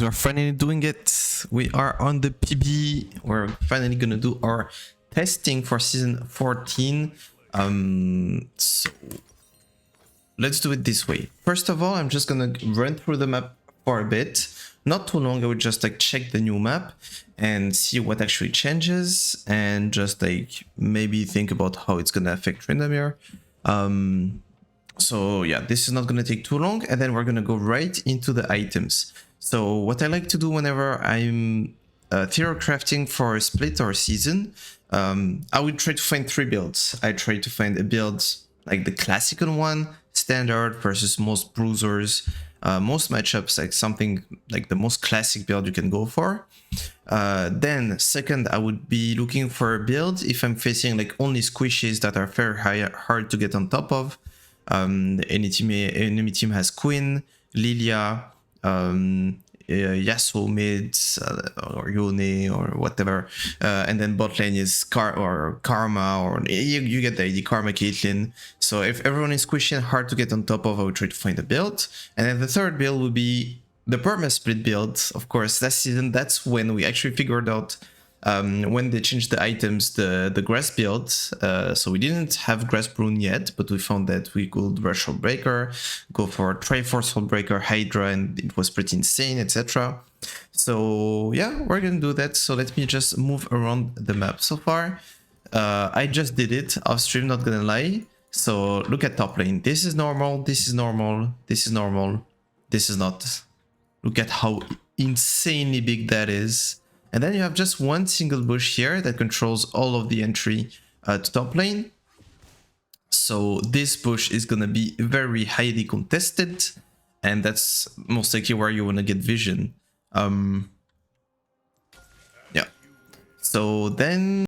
are finally doing it. We are on the PB. We're finally gonna do our testing for season 14. So let's do it this way. First of all, I'm just gonna run through the map for a bit. Not too long. I would just like check the new map and see what actually changes, and just like maybe think about how it's gonna affect Tryndamere. So yeah, this is not gonna take too long, and then we're gonna go right into the items. So what I like to do whenever I'm theory crafting for a split or a season, I would try to find 3 builds. I try to find a build like the classical one, standard versus most bruisers, most matchups, like something like the most classic build you can go for. Then second, I would be looking for a build if I'm facing like only squishes that are very hard to get on top of. Enemy team has Queen, Lilia, Yasuo mid, or Yone, or whatever, and then bot lane is Karma, or you get the idea, Karma, Caitlyn. So if everyone is squishy and hard to get on top of, I would try to find a build. And then the third build would be the perma split build. Of course, last season, that's when we actually figured out, when they changed the items, the grass build. So we didn't have grass Brune yet, but we found that we could rush Breaker, go for Triforce Breaker, Hydra, and it was pretty insane, etc. So yeah, we're gonna do that. So let me just move around the map so far. I just did it off stream, not gonna lie. So look at top lane. This is normal, this is normal, this is normal, this is not. Look at how insanely big that is. And then you have just one single bush here that controls all of the entry to top lane. So this bush is going to be very highly contested, and that's most likely where you want to get vision. Yeah. So then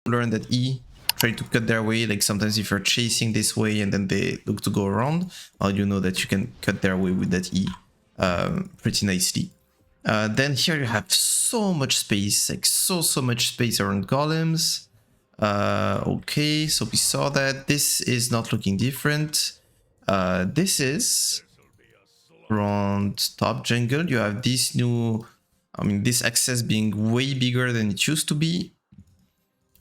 learn that E, try to cut their way. Like sometimes if you're chasing this way and then they look to go around, well, you know that you can cut their way with that E pretty nicely. Then here you have so much space, like so much space around golems. Okay, so we saw that. This is not looking different. This is around top jungle. You have this new, this access being way bigger than it used to be.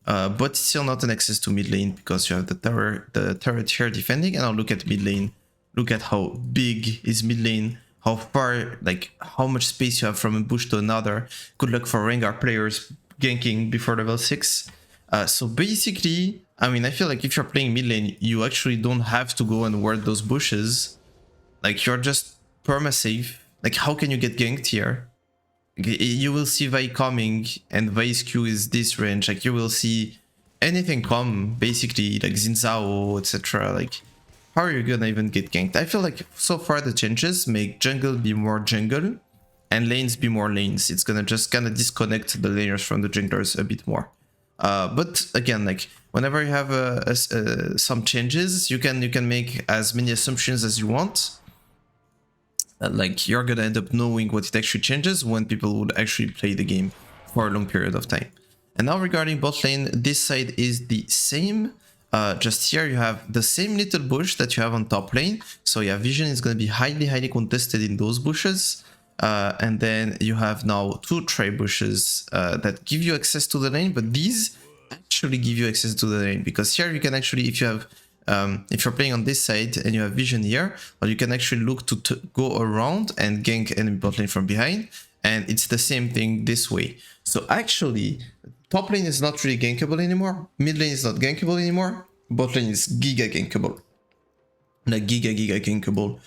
But still not an access to mid lane because you have the turret here defending. And now look at mid lane. Look at how big is mid lane, how far, like how much space you have from a bush to another. Good luck for Rengar players ganking before level 6. So basically, I feel like if you're playing mid lane, you actually don't have to go and ward those bushes. Like you're just perma-safe. Like how can you get ganked here? You will see Vi coming, and Vi's Q is this range. Like you will see anything come, basically, like Xin Zhao, etc. Like, how are you gonna even get ganked? I feel like so far the changes make jungle be more jungle and lanes be more lanes. It's gonna just kind of disconnect the laners from the junglers a bit more. But again, like whenever you have some changes, you can make as many assumptions as you want. Like you're gonna end up knowing what it actually changes when people would actually play the game for a long period of time. And now regarding bot lane, this side is the same. Just here you have the same little bush that you have on top lane. So yeah, vision is gonna be highly contested in those bushes. And then you have now 2 tray bushes that give you access to the lane, but these actually give you access to the lane, because here you can actually, if you have if you're playing on this side and you have vision here, well, you can actually look to go around and gank enemy bot lane from behind, and it's the same thing this way. So actually, top lane is not really gankable anymore, mid lane is not gankable anymore, bot lane is giga gankable. Like giga gankable.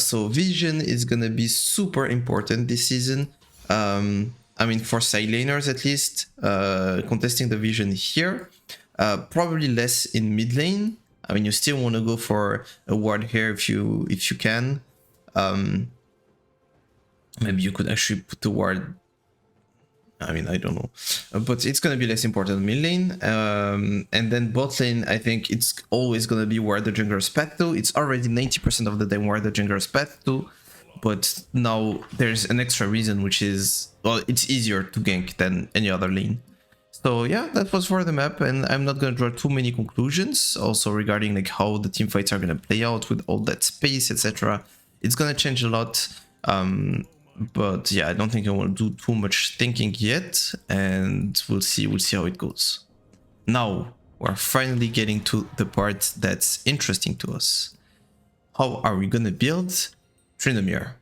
So vision is gonna be super important this season. For side laners at least, contesting the vision here. Probably less in mid lane. You still want to go for a ward here if you can. Maybe you could actually put the ward. I don't know, but it's gonna be less important in mid lane. And then bot lane, I think it's always gonna be where the jungler's path to. It's already 90% of the time where the jungler's path to. but now there's an extra reason, which is, well, it's easier to gank than any other lane. So yeah, that was for the map, and I'm not gonna draw too many conclusions. Also regarding like how the team fights are gonna play out with all that space, etc. It's gonna change a lot. But yeah, I don't think I want to do too much thinking yet, and we'll see how it goes. Now we're finally getting to the part that's interesting to us. How are we gonna build Tryndamere?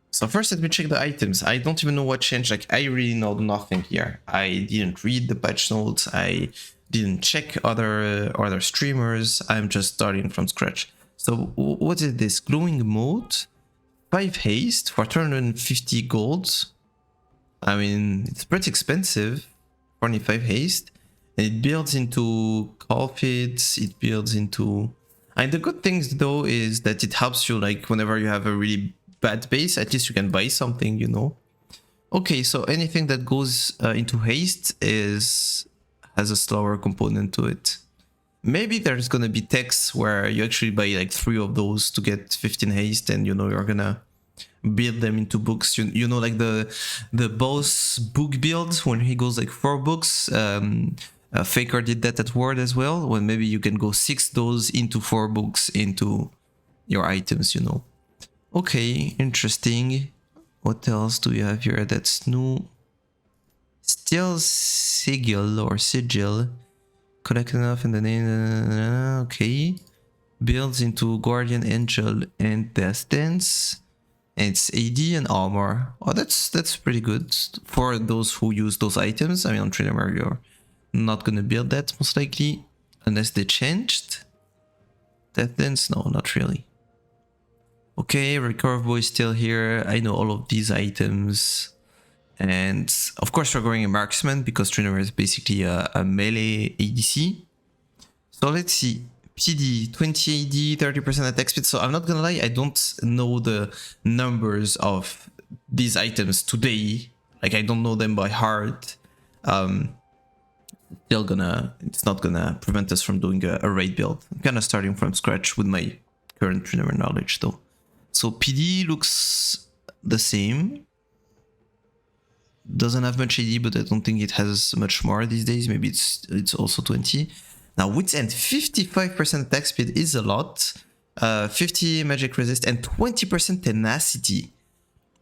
So first let me check the items. I don't even know what changed. Like, I really know nothing here. I didn't read the patch notes. I didn't check other streamers. I'm just starting from scratch. So what is this? Glowing mode, 5 haste for 250 gold. I mean, it's pretty expensive. 25 haste. And it builds into Colfits. It builds into... And the good things though is that it helps you, like, whenever you have a really bad base, at least you can buy something, you know. Okay, so anything that goes into haste has a slower component to it. Maybe there's gonna be techs where you actually buy like 3 of those to get 15 haste, and you know you're gonna build them into books. You know, like the boss book build when he goes like 4 books. Faker did that at Word as well, when maybe you can go 6 those into 4 books into your items, you know. Okay, interesting. What else do we have here that's new? Still sigil or sigil. Collect enough in the name. Okay. Builds into Guardian Angel and Death Dance. And it's AD and armor. Oh, that's pretty good for those who use those items. I mean, on Tryndamere, you're not gonna build that most likely unless they changed. Death Dance? No, not really. Okay, Recurve Boy is still here. I know all of these items. And of course we're going a marksman because Tryndamere is basically a melee ADC. So let's see. PD, 20 AD, 30% attack speed. So I'm not gonna lie, I don't know the numbers of these items today. Like, I don't know them by heart. It's not gonna prevent us from doing a raid build. I'm kind of starting from scratch with my current Tryndamere knowledge though. So PD looks the same. Doesn't have much AD, but I don't think it has much more these days. Maybe it's also 20. Now, Wits and 55% attack speed is a lot. 50 magic resist and 20% tenacity.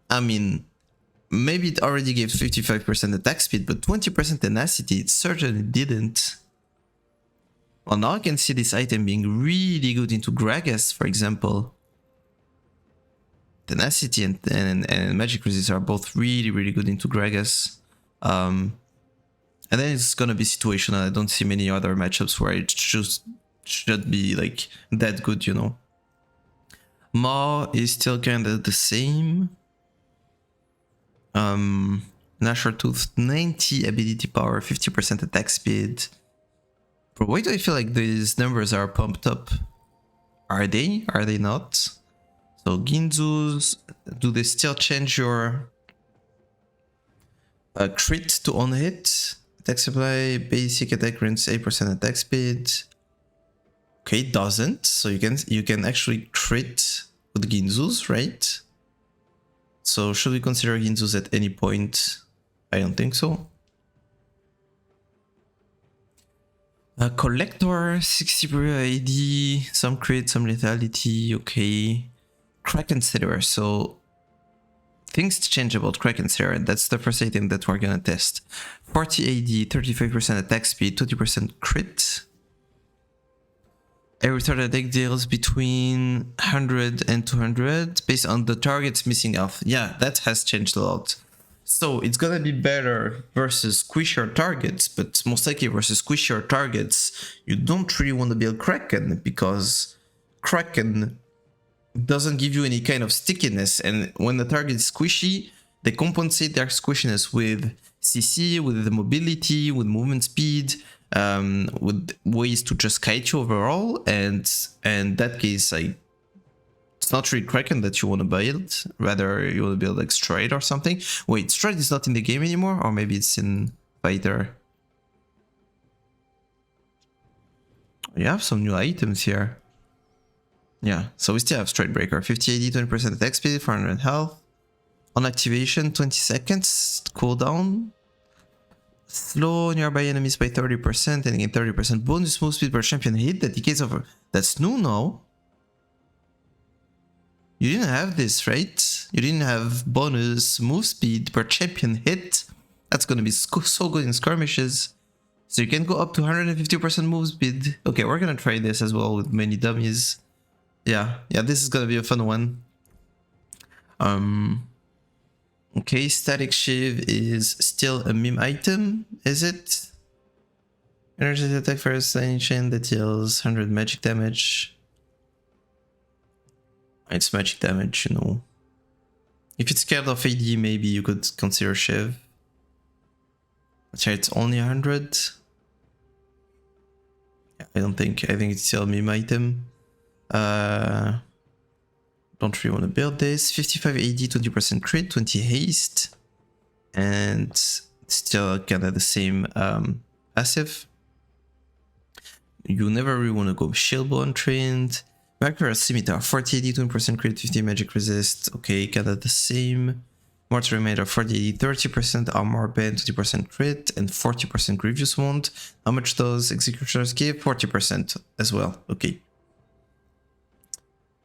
I mean, maybe it already gave 55% attack speed, but 20% tenacity, it certainly didn't. Well, now I can see this item being really good into Gragas, for example. Tenacity and magic resist are both really good into Gragas. And then it's gonna be situational. I don't see many other matchups where it should be like that good, you know. Maw is still kind of the same. Gnasher Tooth, 90 ability power, 50% attack speed. Bro, why do I feel like these numbers are pumped up? Are they? Are they not? So Ginzu's, do they still change your crit to on hit? Attack supply, basic attack grants 8% attack speed. Okay, it doesn't. So you can actually crit with Ginzu's, right? So should we consider Ginzu's at any point? I don't think so. Collector, 60 per AD, some crit, some lethality, okay. Kraken Setter, so things to change about Kraken Setter. That's the first item that we're gonna test. 40 AD, 35% attack speed, 20% crit. Every target deck deals between 100 and 200 based on the target's missing health. Yeah, that has changed a lot. So it's gonna be better versus squishier targets, but most likely versus squishier targets, you don't really want to build Kraken because Kraken doesn't give you any kind of stickiness, and when the target is squishy, they compensate their squishiness with CC, with the mobility, with movement speed, with ways to just kite you overall, and in that case, like, it's not really Kraken that you want to build, rather you want to build like Stride or something. Wait, Stride is not in the game anymore, or maybe it's in Fighter. You have some new items here. Yeah, so we still have Straight Breaker. 50 AD, 20% attack speed, 400 health. On activation, 20 seconds cooldown. Slow nearby enemies by 30% and gain 30% bonus move speed per champion hit. That decays over. That's new now. You didn't have this, right? You didn't have bonus move speed per champion hit. That's gonna be so good in skirmishes. So you can go up to 150% move speed. Okay, we're gonna try this as well with many dummies. Yeah, this is gonna be a fun one. Okay, Static Shiv is still a meme item, is it? Energy attack for a sliding chain that deals 100 magic damage. It's magic damage, you know. If it's scared of AD, maybe you could consider Shiv. But here it's only 100. Yeah, I think it's still a meme item. Don't really want to build this. 55 AD, 20% crit, 20 haste. And still kind of the same passive. You never really want to go Shieldbow untrained. Macro Scimitar, 40 AD, 20% crit, 50 magic resist. Okay, kind of the same. Mortar Reminder, 40 AD, 30% armor bend, 20% crit, and 40% grievous wound. How much does Executioners give? 40% as well. Okay.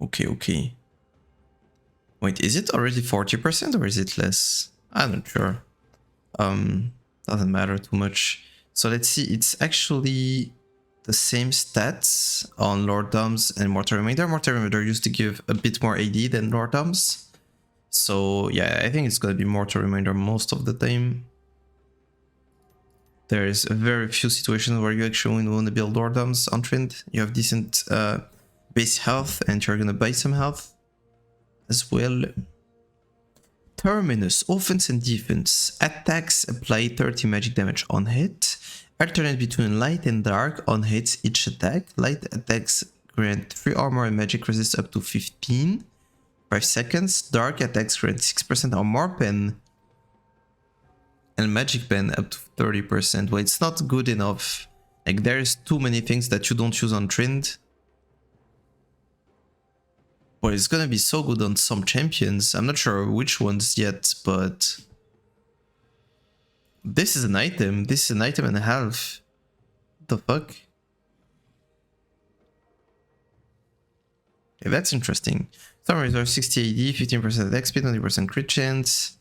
Okay. Wait, is it already 40% or is it less? I'm not sure. Doesn't matter too much. So let's see, it's actually the same stats on Lorddoms and Mortar Reminder. Mortar Reminder used to give a bit more AD than Lorddoms. So yeah, I think it's gonna be Mortar Reminder most of the time. There's very few situations where you actually want to build Lorddoms on Trend. You have decent base health and you're gonna buy some health as well. Terminus, offense and defense. Attacks apply 30 magic damage on hit. Alternate between light and dark on hits each attack. Light attacks grant 3 armor and magic resist up to 15. 5 seconds. Dark attacks grant 6% armor pen and magic pen up to 30%. Well, it's not good enough. Like, there's too many things that you don't use on Trend. Well, it's gonna be so good on some champions. I'm not sure which ones yet, but this is an item. This is an item and a half. The fuck? Yeah, that's interesting. Storm Razor, 60 AD, 15% attack speed, 20% crit chance.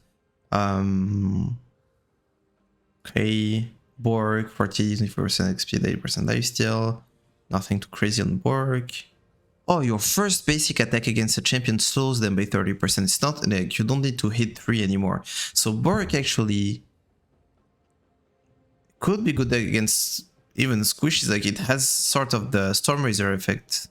Okay. Borg, 40 AD, 24% XP, 80% lifesteal. Nothing too crazy on Borg. Oh, your first basic attack against a champion slows them by 30%. It's not like you don't need to hit 3 anymore. So Borg actually could be good against even squishies. Like, it has sort of the Storm Razor effect.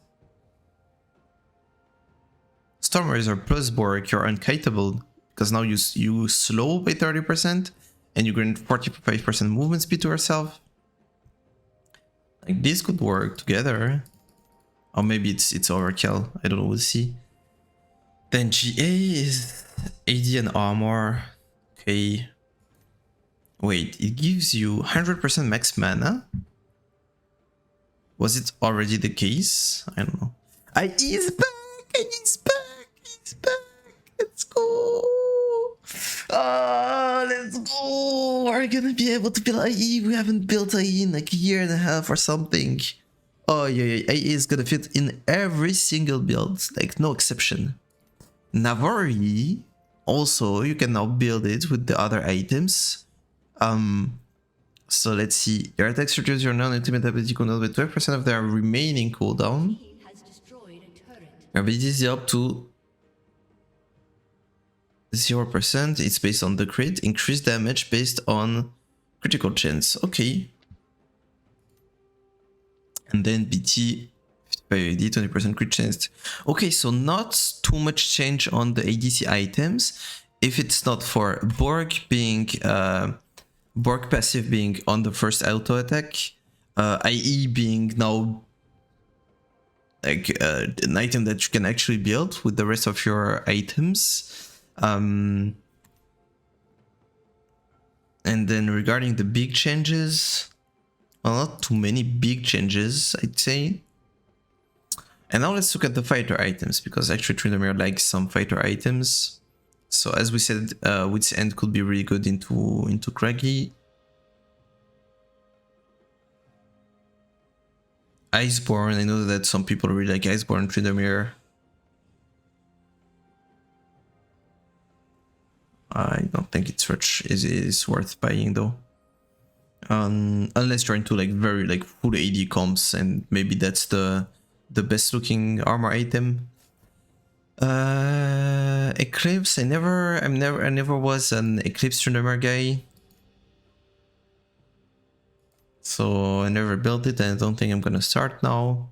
Storm Razor plus Borg, you're unkiteable because now you slow by 30% and you grant 45% movement speed to yourself. Like, this could work together. Or maybe it's overkill. I don't know, we'll see. Then GA is AD and armor. Okay. Wait, it gives you 100% max mana? Was it already the case? I don't know. IE is back! IE is back! He's back! Let's go! Ah, let's go! We're gonna be able to build IE. We haven't built IE in like a year and a half or something. Oh yeah, IE is gonna fit in every single build, like no exception. Navari, also, you can now build it with the other items. So let's see. Your attacks reduce your non-ultimate ability cooldown by 12% of their remaining cooldown. Your ability is up to 0%. It's based on the crit. Increased damage based on critical chance. Okay. And then BT, 55 AD, 20% crit chance. Okay, so not too much change on the ADC items. If it's not for Borg being Borg passive being on the first auto attack, IE being now like an item that you can actually build with the rest of your items. And then regarding the big changes, well, not too many big changes, I'd say. And now let's look at the fighter items, because actually Tryndamere likes some fighter items. So as we said, Wit's End could be really good into Craggy. Iceborne, I know that some people really like Iceborne Tryndamere. I don't think it's worth buying though. Unless you're into like very like full AD comps, and maybe that's the best looking armor item. Eclipse, I never was an Eclipse Tryndamere guy. So I never built it, and I don't think I'm gonna start now.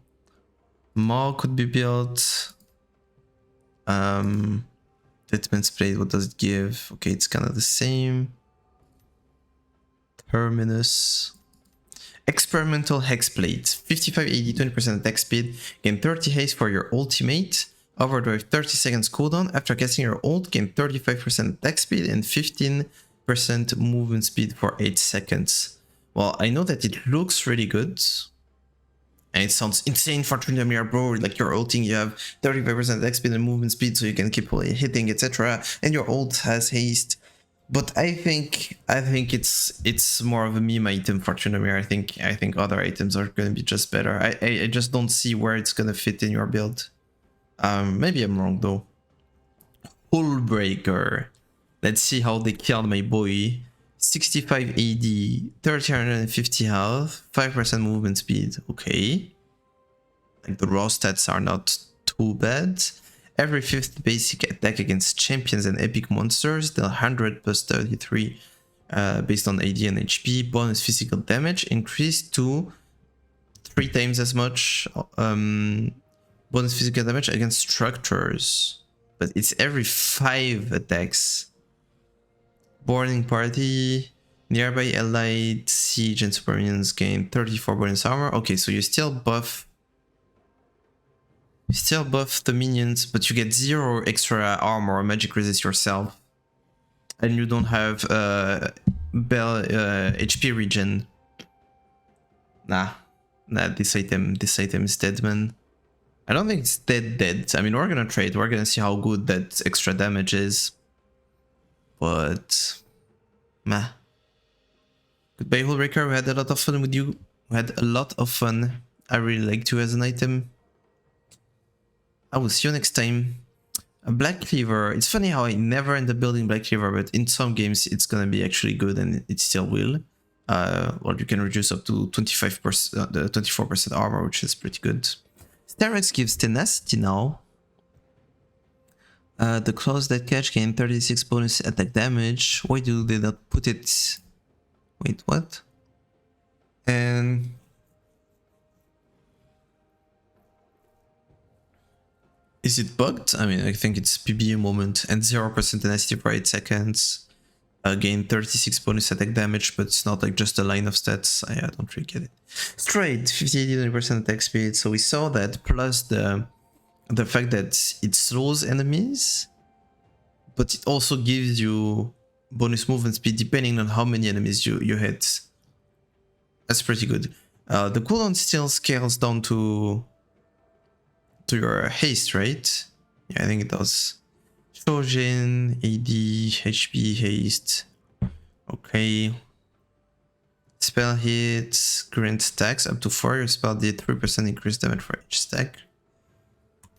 Maw could be built. Deadman's Blade, what does it give? Okay, it's kind of the same. Terminus. Experimental Hexblade. 55 AD, 20% attack speed. Gain 30 haste for your ultimate. Overdrive 30 seconds cooldown. After casting your ult, gain 35% attack speed and 15% movement speed for 8 seconds. Well, I know that it looks really good. And it sounds insane for Tryndamere, bro. Like you're ulting, you have 35% attack speed and movement speed, so you can keep hitting, etc. And your ult has haste. But I think it's more of a meme item for Tryndamere. I think other items are gonna be just better. I just don't see where it's gonna fit in your build. Maybe I'm wrong though. Hullbreaker. Let's see how they killed my boy. 65 AD, 1350 health, 5% movement speed. Okay. Like the raw stats are not too bad. Every 5th basic attack against champions and epic monsters, deal 100 plus 33 based on AD and HP. Bonus physical damage increased to 3 times as much. Bonus physical damage against structures. But it's every 5 attacks. Boarding party, nearby allied, siege and super minions gain 34 bonus armor. Okay, so you still buff the minions, but you get 0 extra armor or magic resist yourself. And you don't have HP regen. Nah, this item is dead, man. I don't think it's dead. I mean, we're gonna trade, we're gonna see how good that extra damage is. But meh. Goodbye, Hullbreaker. We had a lot of fun with you. I really liked you as an item. I will see you next time. A Black Cleaver. It's funny how I never end up building Black Cleaver, but in some games it's gonna be actually good, and it still will. Well, you can reduce up to 25%, 24% armor, which is pretty good. Sterex gives tenacity now. The claws that catch gain 36 bonus attack damage. Why do they not put it? Wait, what? And is it bugged? I mean, I think it's PBU moment. And 0% tenacity for 8 seconds. Gain 36 bonus attack damage, but it's not like just a line of stats. I don't really get it. Straight 50-80% attack speed. So we saw that, plus the fact that it slows enemies, but it also gives you bonus movement speed depending on how many enemies you hit. That's pretty good. The cooldown still scales down to your haste, right? Yeah, I think it does. Shojin, AD, HP, haste. Okay. Spell hits, grant stacks up to 4. Your spell did 3% increased damage for each stack.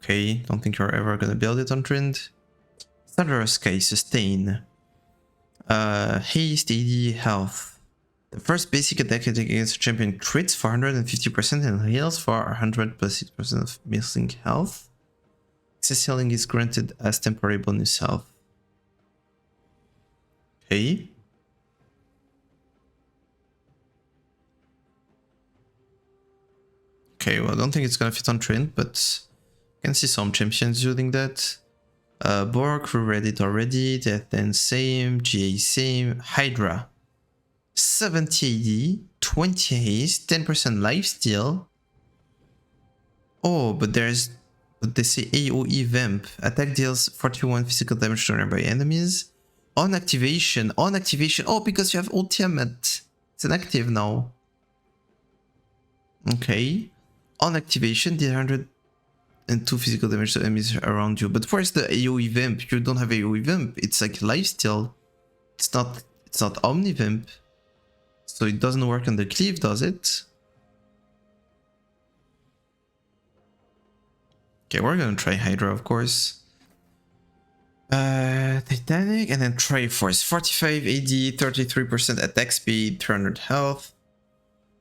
Okay, don't think you're ever gonna build it on Trynd. Thunderous Sky, sustain. Haste, AD, health. The first basic attack against a champion crits for 150% and heals for 100 plus 6% of missing health. Excess healing is granted as temporary bonus health. Okay. Okay, well, I don't think it's gonna fit on Trynd, but I can see some champions using that. Borg, we read it already. Death and same. GA same. Hydra. 70 AD, 20 haste, 10% lifesteal. Oh, but they say AoE Vamp. Attack deals 41 physical damage to nearby enemies. On activation. Oh, because you have ultimate. It's inactive now. Okay. On activation, did 100 and 2 physical damage to enemies around you. But where's the AoE Vamp? You don't have AoE Vamp. It's like lifesteal. It's not Omni Vamp. So it doesn't work on the cleave, does it? Okay, we're gonna try Hydra, of course. Titanic and then Triforce. 45 AD, 33% attack speed, 300 health,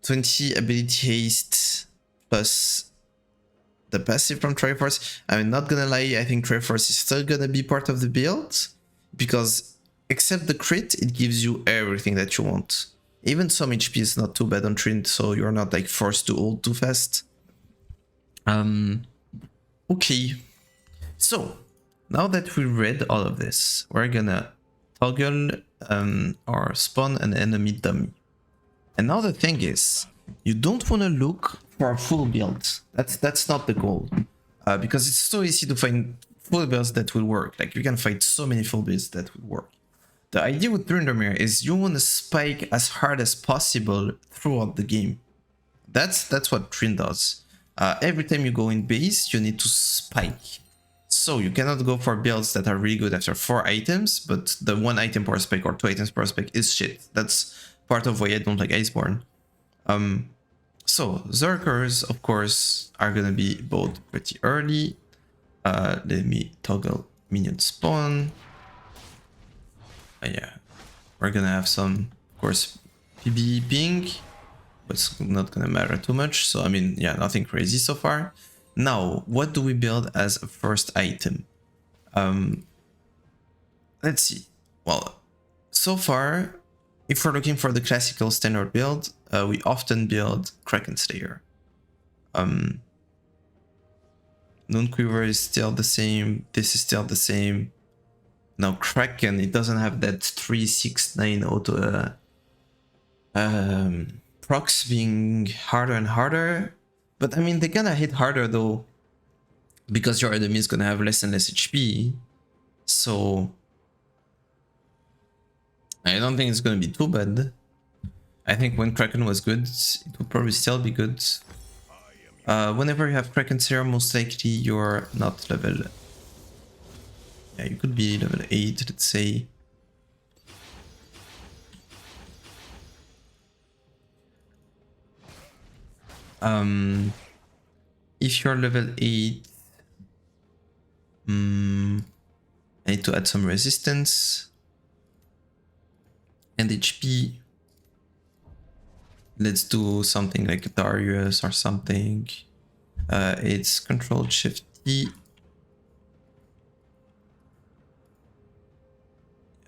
20 ability haste, plus the passive from Triforce. I'm not gonna lie, I think Triforce is still gonna be part of the build, because except the crit, it gives you everything that you want. Even some HP is not too bad on Trynda, so you're not like forced to ult too fast. Okay, so now that we read all of this, we're gonna toggle or spawn an enemy dummy. And now the thing is, you don't want to look for a full build. That's not the goal, because it's so easy to find full builds that will work. Like you can find so many full builds that will work. The idea with Tryndamere is you want to spike as hard as possible throughout the game. That's what Trynda does. Every time you go in base, you need to spike. So you cannot go for builds that are really good after 4 items, but the 1 item per spike or 2 items per spike is shit. That's part of why I don't like Iceborne. So Zerkers, of course, are gonna be both pretty early. Let me toggle minion spawn. Yeah, we're gonna have some, of course, PB ping, but it's not gonna matter too much. So I mean, yeah, nothing crazy so far. Now, what do we build as a first item? Let's see. Well, so far, if we're looking for the classical standard build, we often build Kraken Slayer. Noonquiver is still the same. This is still the same. Now Kraken, it doesn't have that 369 auto procs being harder and harder. But I mean, they're gonna hit harder though, because your enemy is gonna have less and less HP. So I don't think it's gonna be too bad. I think when Kraken was good, it would probably still be good. Whenever you have Kraken Serum, most likely you're not level. Yeah, you could be level 8, let's say. If you're level 8, I need to add some resistance and HP. Let's do something like Darius or something. It's Control Shift T.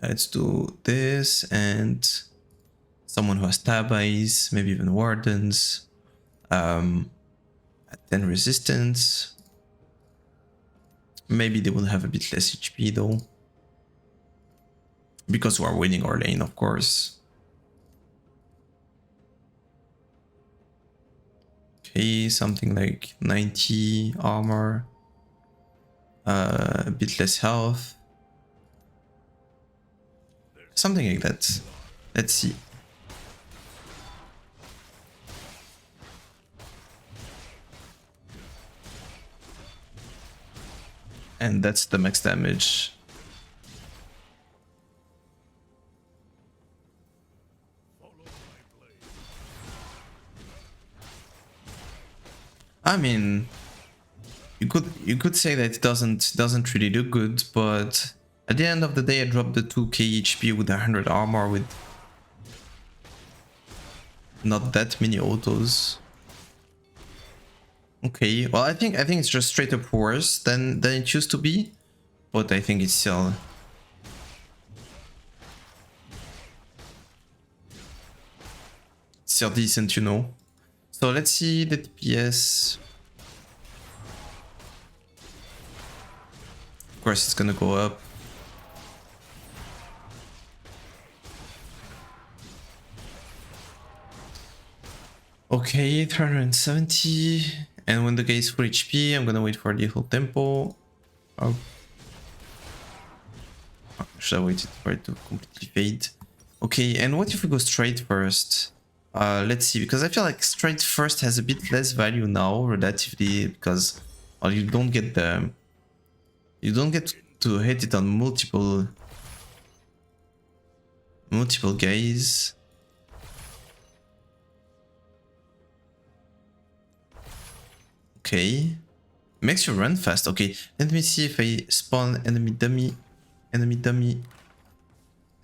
Let's do this and someone who has tab eyes, maybe even wardens. At 10 resistance. Maybe they will have a bit less HP though, because we are winning our lane, of course. Okay, something like 90 armor, a bit less health. Something like that. Let's see. And that's the max damage. I mean, you could say that it doesn't really look good, but at the end of the day, I dropped the 2k HP with 100 armor with not that many autos. Okay, well, I think it's just straight up worse than it used to be, but I think it's still decent, you know. So let's see the DPS. Of course, it's gonna go up. Okay, 370. And when the guy is full HP, I'm gonna wait for the whole tempo. Oh. Should I wait for it to completely fade? Okay, and what if we go straight first? Let's see, because I feel like straight first has a bit less value now, relatively, because or you don't get the, you don't get to hit it on multiple guys. Okay, makes you run fast. Okay, let me see if I spawn enemy dummy, enemy dummy,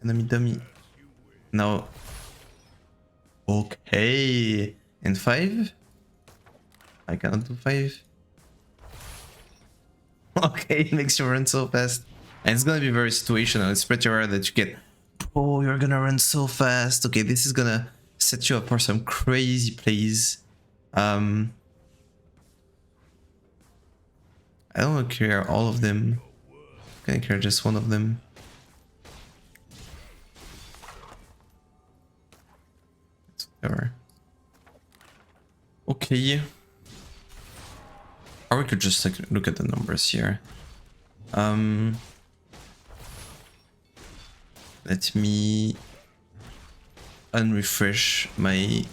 enemy dummy. Now, okay, and 5. I cannot do 5. Okay, it makes you run so fast. And it's gonna be very situational. It's pretty rare that you get, oh, you're gonna run so fast. Okay, this is gonna set you up for some crazy plays. I don't want to clear all of them. I'm gonna clear just one of them. It's whatever. Okay. Or we could just like look at the numbers here. Let me unrefresh my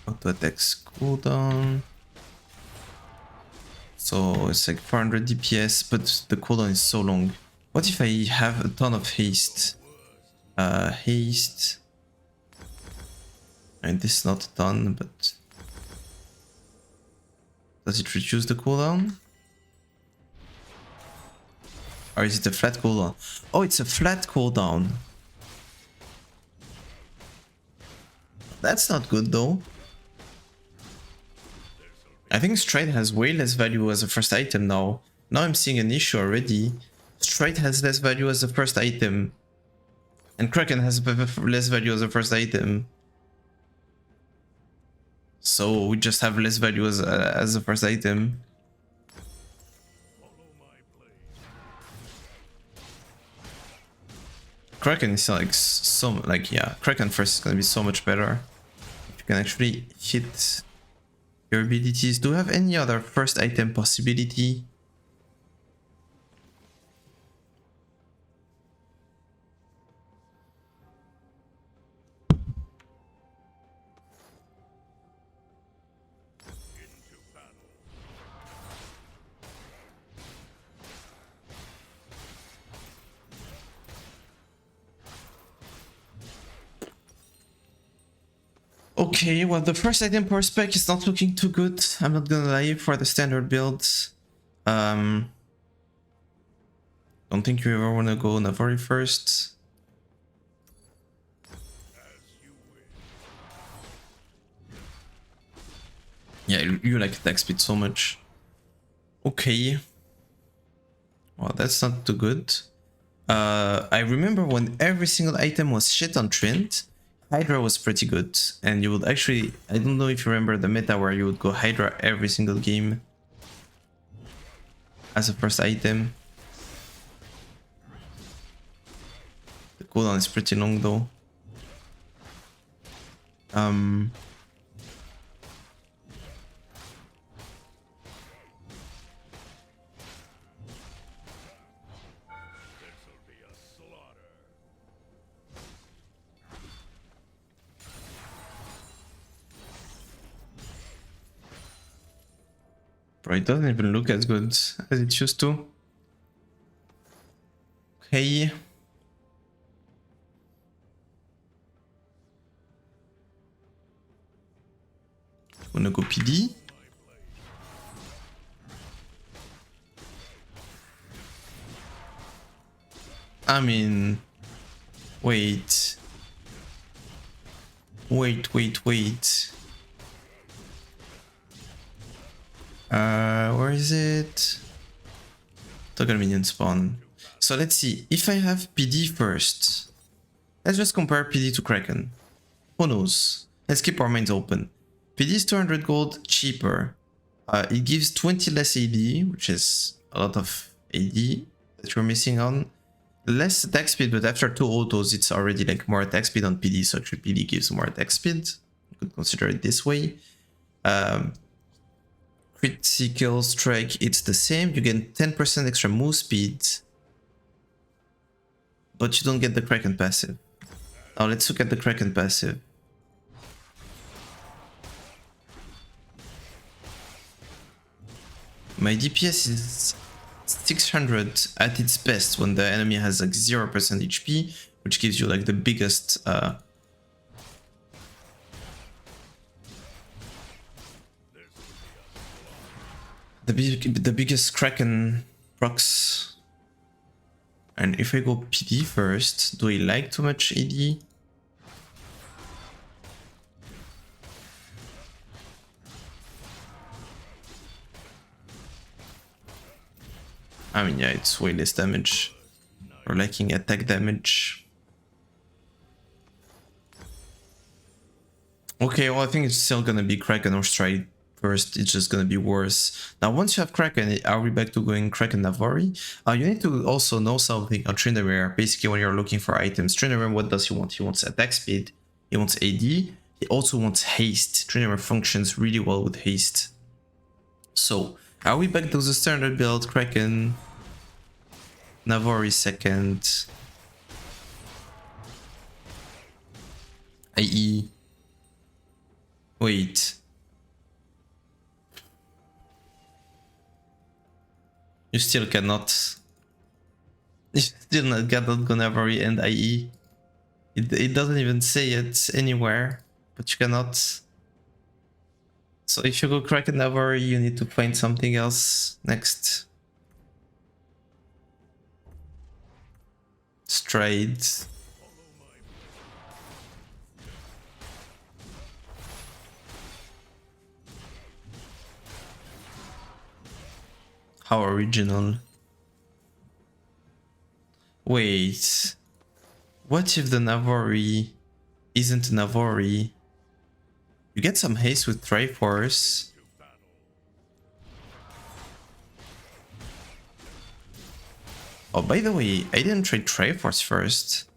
auto attacks cooldown. So it's like 400 DPS, but the cooldown is so long. What if I have a ton of haste? Haste. And this is not a ton, but does it reduce the cooldown? Or is it a flat cooldown? Oh, it's a flat cooldown. That's not good though. I think Stride has way less value as a first item now. Now I'm seeing an issue already. Stride has less value as a first item. And Kraken has less value as a first item. So we just have less value as a first item. Kraken is like so like, yeah, Kraken first is gonna be so much better. You can actually hit your abilities. Do you have any other first item possibility? Okay, well, the first item per spec is not looking too good. I'm not gonna lie, for the standard builds. Don't think you ever wanna go Navari first. Yeah, you like attack speed so much. Okay. Well, that's not too good. I remember when every single item was shit on Trynd, Hydra was pretty good, and you would actually, I don't know if you remember the meta where you would go Hydra every single game as a first item. The cooldown is pretty long though. Bro, it doesn't even look as good as it used to. Okay. Wanna go PD? I mean, wait. Where is it? Toggle minion spawn. So let's see, if I have PD first, let's just compare PD to Kraken. Who knows? Let's keep our minds open. PD is 200 gold cheaper. It gives 20 less AD, which is a lot of AD that you're missing on. Less attack speed, but after 2 autos, it's already like more attack speed on PD, so actually PD gives more attack speed. You could consider it this way. Critical strike, it's the same. You get 10% extra move speed, but you don't get the Kraken passive. Now let's look at the Kraken passive. My DPS is 600 at its best when the enemy has like 0% HP, which gives you like the biggest the biggest Kraken procs. And if I go PD first, do I like too much AD? I mean, yeah, it's way less damage. We're lacking attack damage. Okay, well, I think it's still gonna be Kraken or Stride first. It's just gonna be worse. Now, once you have Kraken, are we back to going Kraken Navari? You need to also know something on Tryndamere. Basically, when you're looking for items, Tryndamere, what does he want? He wants attack speed. He wants AD. He also wants haste. Tryndamere functions really well with haste. So, are we back to the standard build? Kraken, Navari second, IE. Wait. You still cannot. You still not cannot go Navari and IE. It doesn't even say it anywhere, but you cannot. So if you go Kraken Navari, you need to find something else next. Stride. How original. Wait. What if the Navari isn't Navari? You get some haste with Triforce. Oh, by the way, I didn't try Triforce first.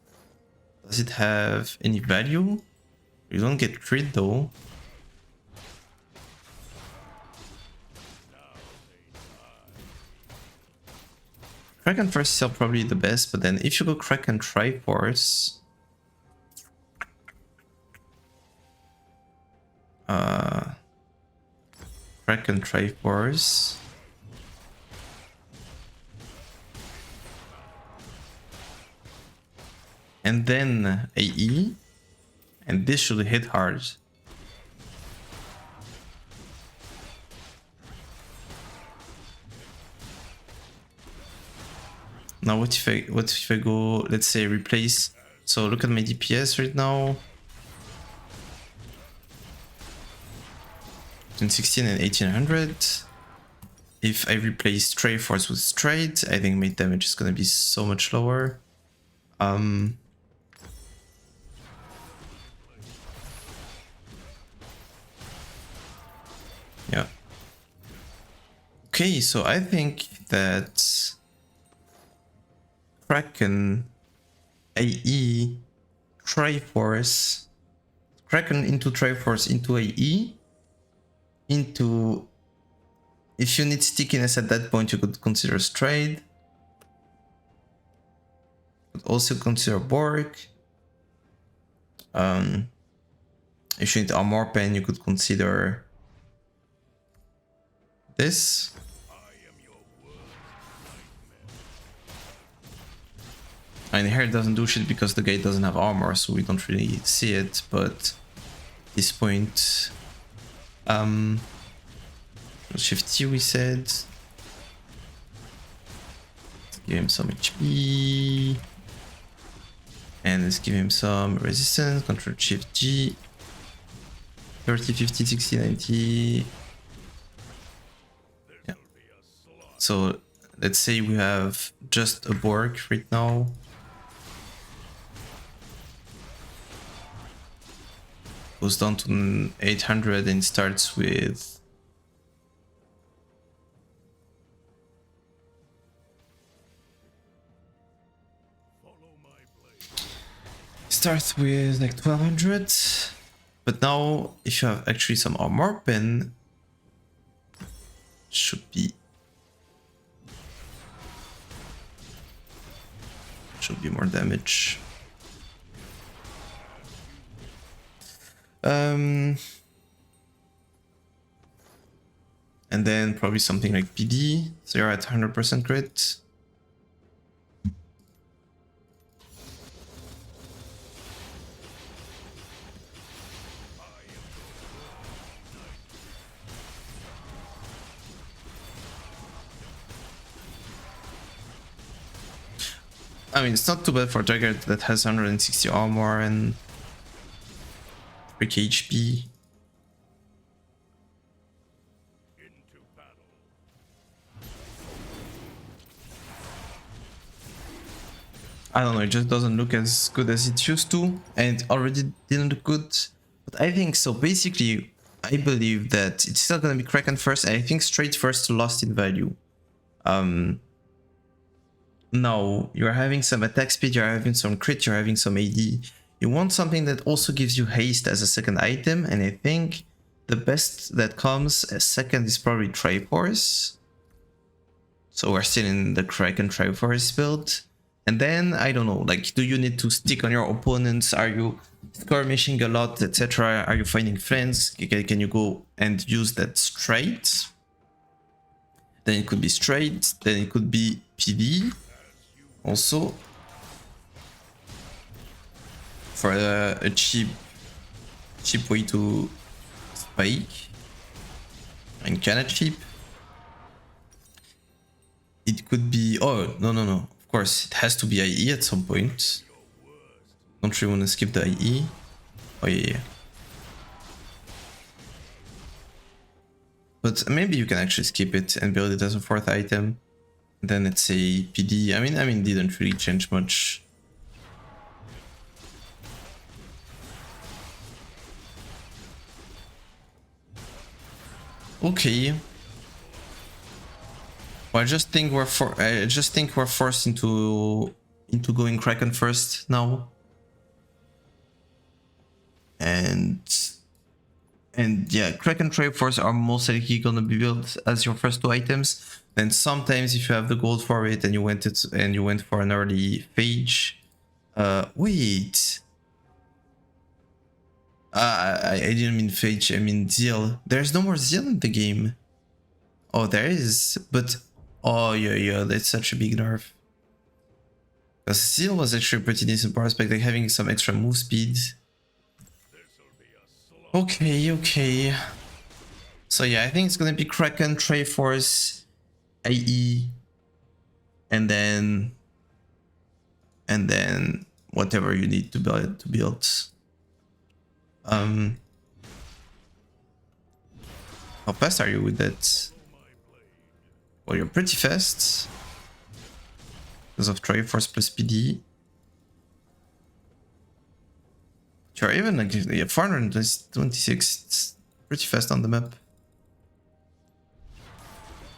Does it have any value? You don't get crit though. Kraken first is still probably the best, but then if you go Kraken Triforce, Kraken Triforce, and then AE, and this should hit hard. Now what if I go, let's say, replace? So look at my DPS right now. Between 16 and 1800. If I replace Triforce with Stride, I think my damage is gonna be so much lower. Yeah. Okay, so I think that Kraken, AE, Triforce, Kraken into Triforce into AE, into... If you need stickiness at that point, you could consider Stride. Could also consider Borg. If you need Armor Pen, you could consider this. And here it doesn't do shit because the guy doesn't have armor, so we don't really see it, but at this point... Shift T we said. Let's give him some HP. And let's give him some resistance. Control Shift G. 30, 50, 60, 90. Yeah. So let's say we have just a Borg right now. Goes down to 800 and starts with... Starts with like 1200. But now, if you have actually some armor pen, should be more damage. And then probably something like PD, so you're at 100% crit. I mean, it's not too bad for Jagger that has 160 armor and 3k HP. I don't know, it just doesn't look as good as it used to, and it already didn't look good. But I think so. Basically, I believe that it's still gonna be Kraken first, and I think straight first lost in value. Now you're having some attack speed, you're having some crit, you're having some AD. You want something that also gives you haste as a second item, and I think the best that comes as second is probably Triforce. So we're still in the Kraken Triforce build. And then, I don't know, like, do you need to stick on your opponents? Are you skirmishing a lot, etc.? Are you finding friends? Can you go and use that straight? Then it could be straight, then it could be PD. Also, for a cheap way to spike, and kinda cheap. It could be, oh no, of course it has to be IE at some point. Don't really want to skip the IE. Oh yeah. But maybe you can actually skip it and build it as a fourth item. Then it's a PD. I mean, didn't really change much. Okay. Well, I just think we're forced into going Kraken first now. And yeah, Kraken Triforce are most likely gonna be built as your first two items. Then sometimes if you have the gold for it and you went for an early phage. Wait. I didn't mean phage, I mean Zeal. There's no more Zeal in the game. Oh, there is, but oh yeah, that's such a big nerf. Because Zeal was actually a pretty decent prospect, like having some extra move speed. Okay. So yeah, I think it's gonna be Kraken, Triforce, IE, and then whatever you need to build. How fast are you with that? Well, you're pretty fast because of Triforce plus PD. You're even like 426. It's pretty fast on the map.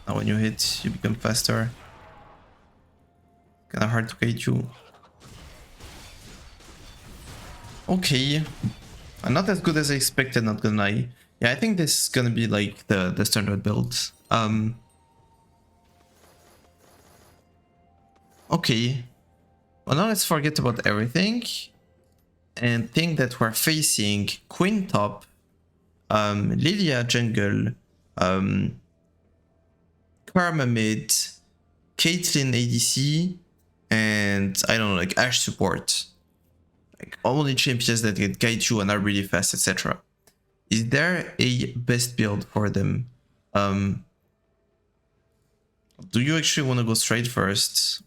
Now when you hit, you become faster. Kinda hard to kite you. Okay. Not as good as I expected, not gonna lie. Yeah, I think this is gonna be like the standard build. Okay. Well, now let's forget about everything and think that we're facing Queen top, Lilia jungle, Karma mid, Caitlyn ADC, and I don't know, like Ashe support. Like only champions that can guide you and are really fast, etc. Is there a best build for them? Do you actually want to go straight first?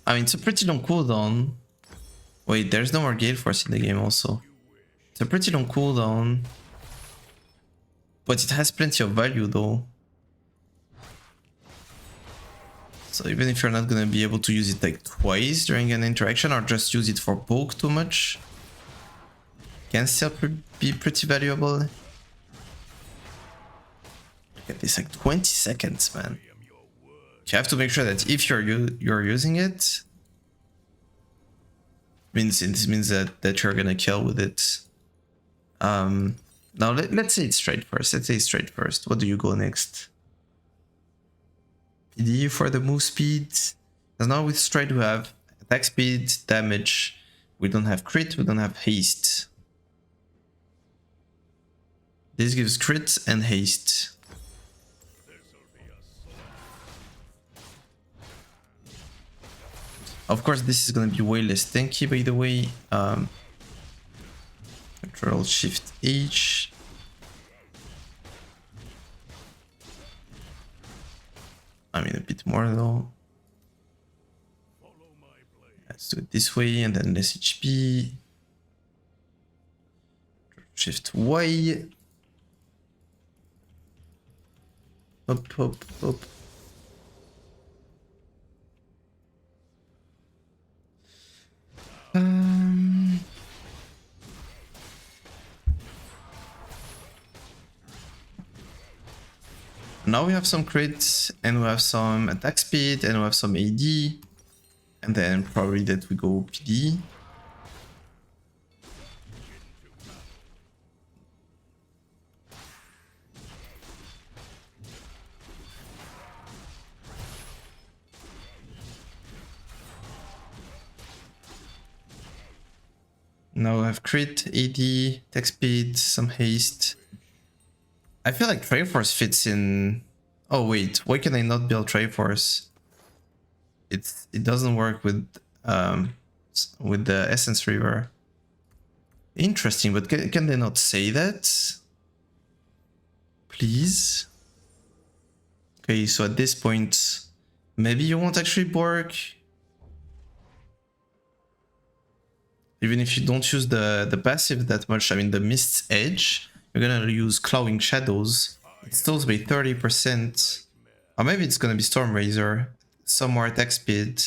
I mean, it's a pretty long cooldown. Wait, there's no more Gale Force in the game also. It's a pretty long cooldown. But it has plenty of value though. So even if you're not gonna be able to use it like twice during an interaction or just use it for poke too much, can still be pretty valuable. Look at this, like 20 seconds, man. You have to make sure that if you're using it, means that you're gonna kill with it. Now let's say it's straight first. Let's say straight first. What do you go next? PD for the move speed. Because now with straight we have attack speed, damage. We don't have crit, we don't have haste. This gives crit and haste. Of course, this is gonna be way less tanky, by the way. Control Shift H. I mean, a bit more though. Let's do it this way, and then less HP. Shift Y. Up, up, up. Now we have some crits, and we have some attack speed, and we have some AD, and then probably that we go PD. Now we have crit, AD, attack speed, some haste. I feel like Triforce fits in. Oh wait, why can I not build Triforce? It doesn't work with the Essence River. Interesting, but can they not say that? Please. Okay, so at this point, maybe you won't actually work. Even if you don't use the passive that much, I mean the Mist's Edge, you're gonna use Clawing Shadows. It stalls by 30%. Or maybe it's gonna be Storm Razor. Some more attack speed,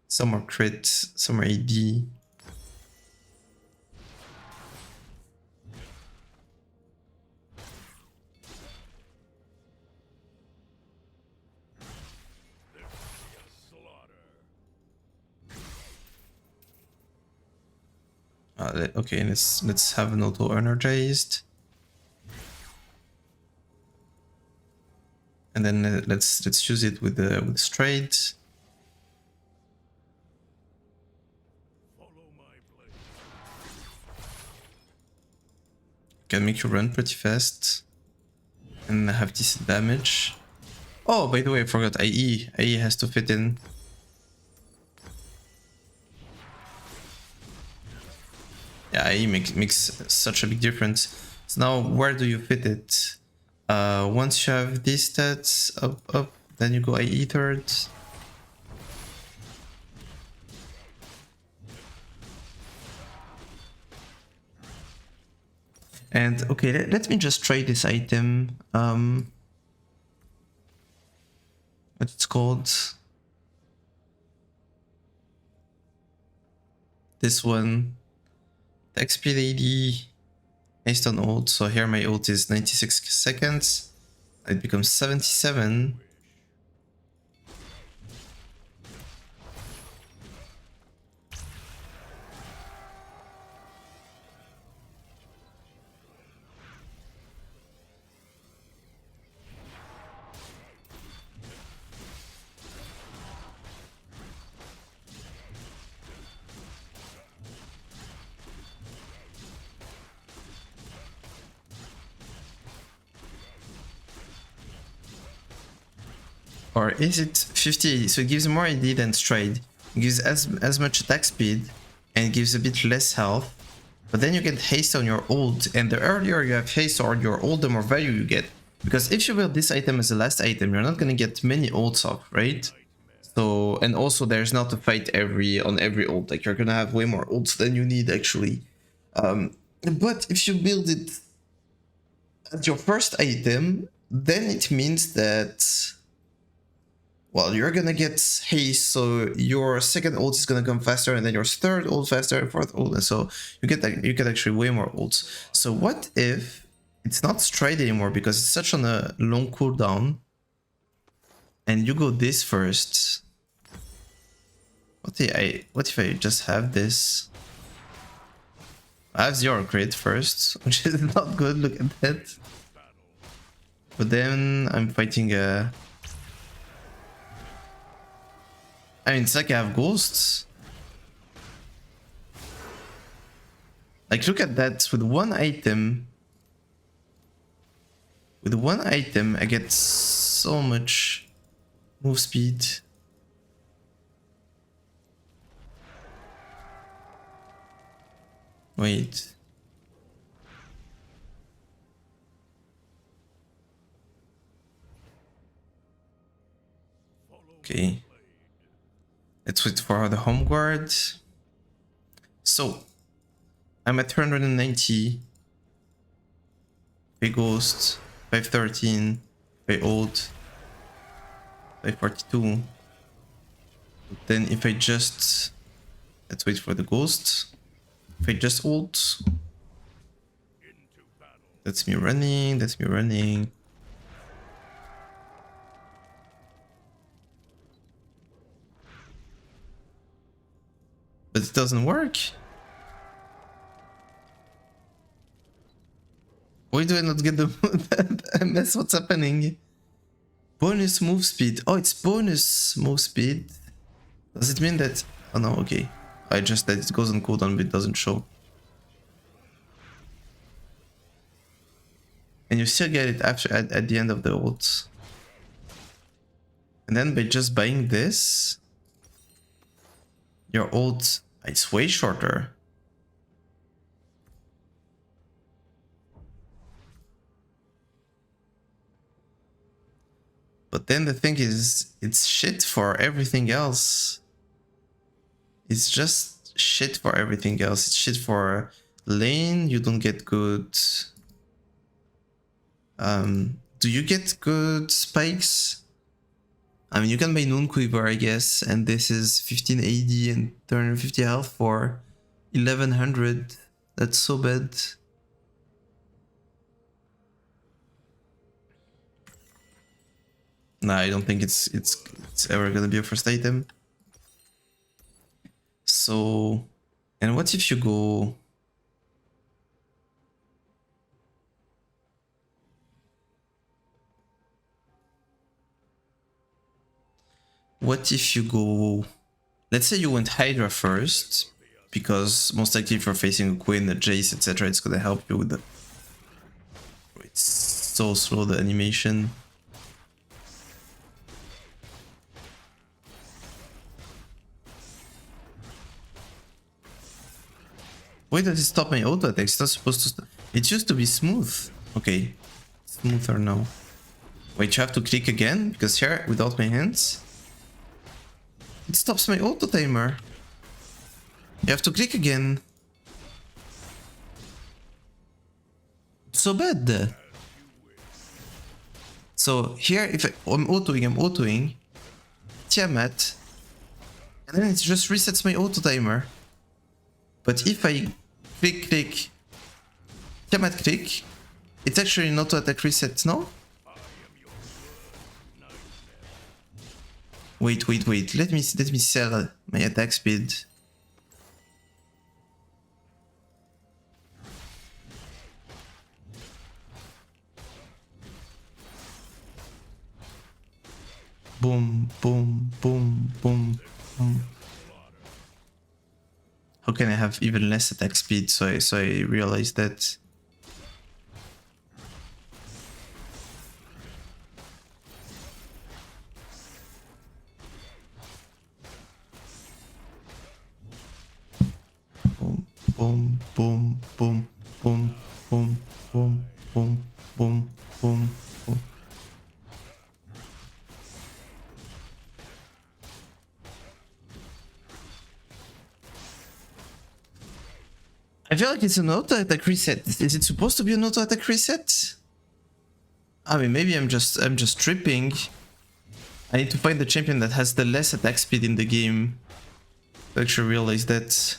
some more crit, some more AD. Okay, let's have an auto energized. And then let's use it with straight. Can make you run pretty fast and have decent damage. Oh, by the way, I forgot IE. IE has to fit in. Yeah, IE makes such a big difference. So now, where do you fit it? Once you have these stats up, then you go IE third. And okay, let me just try this item. What it's called? This one. Attack speed AD. Based on ult, so here my ult is 96 seconds. It becomes 77. Or is it 50? So it gives more AD than Stride. It gives as much attack speed and it gives a bit less health. But then you get haste on your ult, and the earlier you have haste on your ult, the more value you get. Because if you build this item as the last item, you're not gonna get many ults off, right? So, and also there's not a fight on every ult. Like you're gonna have way more ults than you need actually. But if you build it as your first item, then it means that, well, you're gonna get haste, so your second ult is gonna come faster, and then your third ult faster, and fourth ult, and so you get actually way more ults. So what if it's not stride anymore because it's such on a long cooldown, and you go this first? What if I just have this? I have 0 crit first, which is not good. Look at that. But then I'm fighting a. I mean, it's like I have ghosts, Like, look at that. With one item, I get so much move speed. Wait. Okay. Let's wait for the home guard. So, I'm at 290. If I ghost, 513. If I ult, 542. Then if I just... Let's wait for the ghost. If I just ult... That's me running, that's me running. But it doesn't work. Why do I not get the MS? What's happening? Bonus move speed. Oh, it's bonus move speed. Does it mean that... Oh no, okay. I just that it goes on cooldown but it doesn't show. And you still get it after at the end of the ult. And then by just buying this, your ult is way shorter. But then the thing is, it's shit for everything else. It's just shit for everything else. It's shit for lane, you don't get good... do you get good spikes? I mean, you can buy Noon Quiver, I guess, and this is 15 AD and 250 health for 1100. That's so bad. Nah, I don't think it's ever gonna be a first item. So, and what if you go... What if you go... Let's say you went Hydra first, because most likely if you're facing a Queen, a Jace, etc., it's gonna help you with the... It's so slow, the animation. Why does it stop my auto attack? It's not supposed to stop. It used to be smooth. Okay, smoother now. Wait, you have to click again? Because here, without my hands, it stops my auto timer. You have to click again. It's so bad. So here, if I'm autoing, Tiamat, and then it just resets my auto timer. But if I click, Tiamat click, it's actually an auto attack reset, no? Wait. Let me sell my attack speed. Boom, boom, boom, boom, boom. How can I have even less attack speed? So I realized that. Boom, boom, boom, boom, boom, boom, boom, boom, boom, boom. I feel like it's an auto attack reset. Is it supposed to be an auto attack reset? I mean, maybe I'm just tripping. I need to find the champion that has the less attack speed in the game to actually realize that.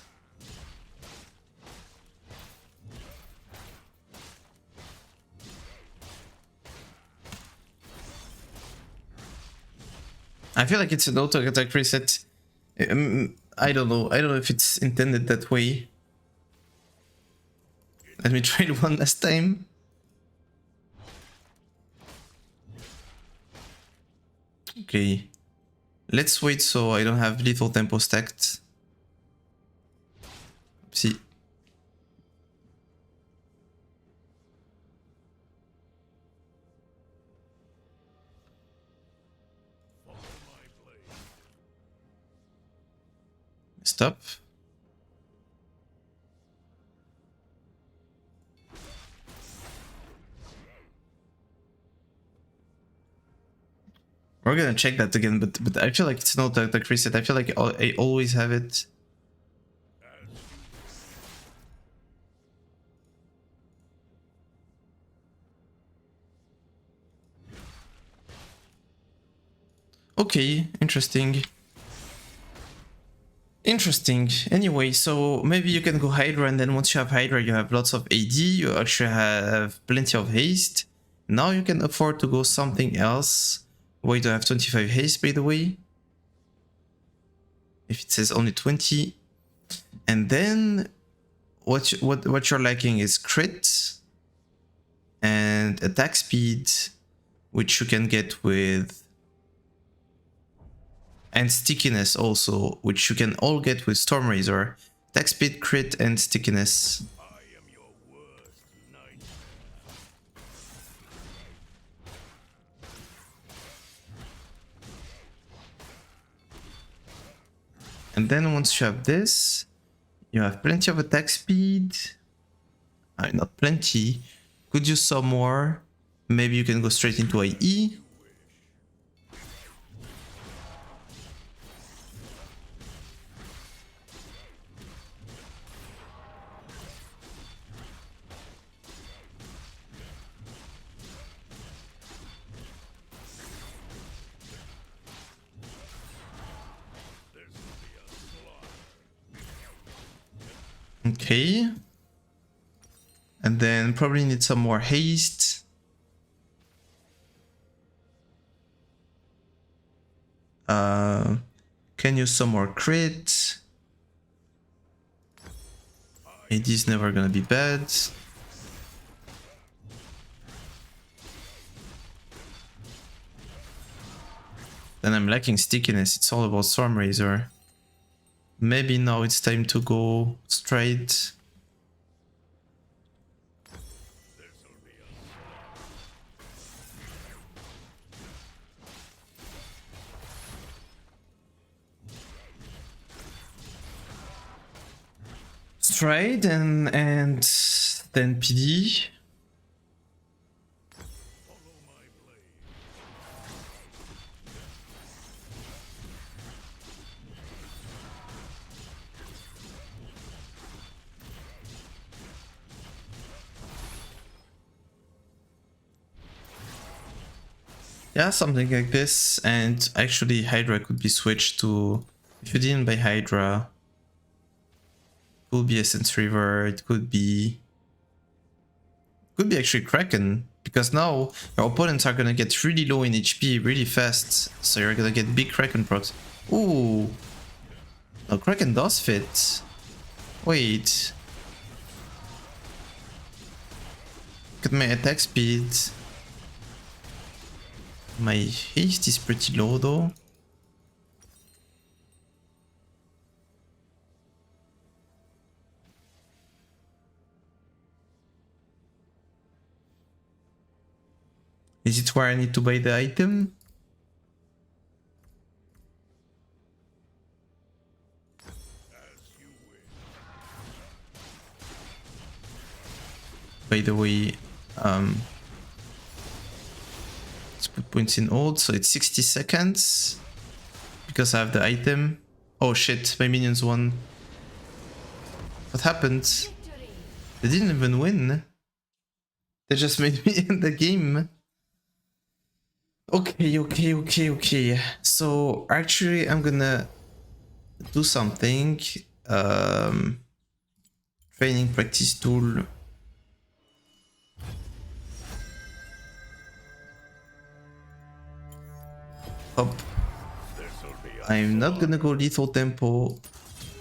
I feel like it's an auto attack reset. I don't know if it's intended that way. Let me try it one last time. Okay. Let's wait so I don't have lethal tempo stacked. See. stop. We're gonna check that again, but I feel like it's not the reset. I feel like I always have it. Okay, interesting. Interesting. Anyway, so maybe you can go Hydra, and then once you have Hydra, you have lots of AD, you actually have plenty of haste. Now you can afford to go something else. Why do I have 25 haste, by the way? If it says only 20. And then what you're lacking is crit and attack speed, which you can get with, and stickiness also, which you can all get with Storm Razor. Attack speed, crit, and stickiness. And then once you have this, you have plenty of attack speed. Not plenty. Could use some more. Maybe you can go straight into IE. Okay. And then probably need some more haste. Can use some more crit. AD is never gonna be bad. Then I'm lacking stickiness. It's all about Storm Razor. Maybe now it's time to go straight. Straight and then PD. Yeah, something like this. And actually Hydra could be switched to, if you didn't buy Hydra, it could be Essence River, it could be actually Kraken, because now your opponents are gonna get really low in HP really fast, so you're gonna get big Kraken procs. Ooh, no, Kraken does fit. Wait, look at my attack speed. My haste is pretty low though. Is it where I need to buy the item? By the way, let's put points in hold, so it's 60 seconds. Because I have the item. Oh shit, my minions won. What happened? They didn't even win. They just made me end the game. Okay. So actually I'm gonna do something. Training practice tool. Up. I'm not gonna go lethal tempo,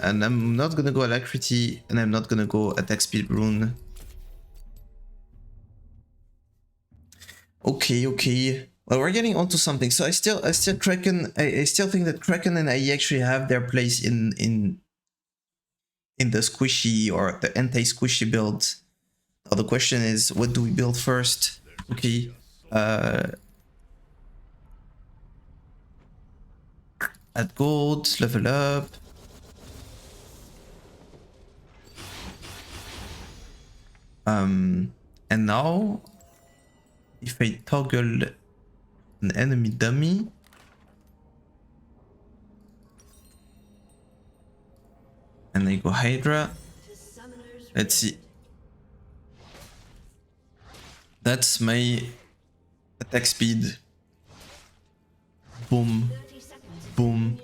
and I'm not gonna go alacrity, and I'm not gonna go attack speed rune. Okay. Well, we're getting onto something. So I still Kraken. I still think that Kraken and IE actually have their place in the squishy or the anti-squishy build. Now the question is, what do we build first? Okay. Add gold, level up. And now, if I toggle an enemy dummy, and I go Hydra, let's see. That's my attack speed. Boom, boom.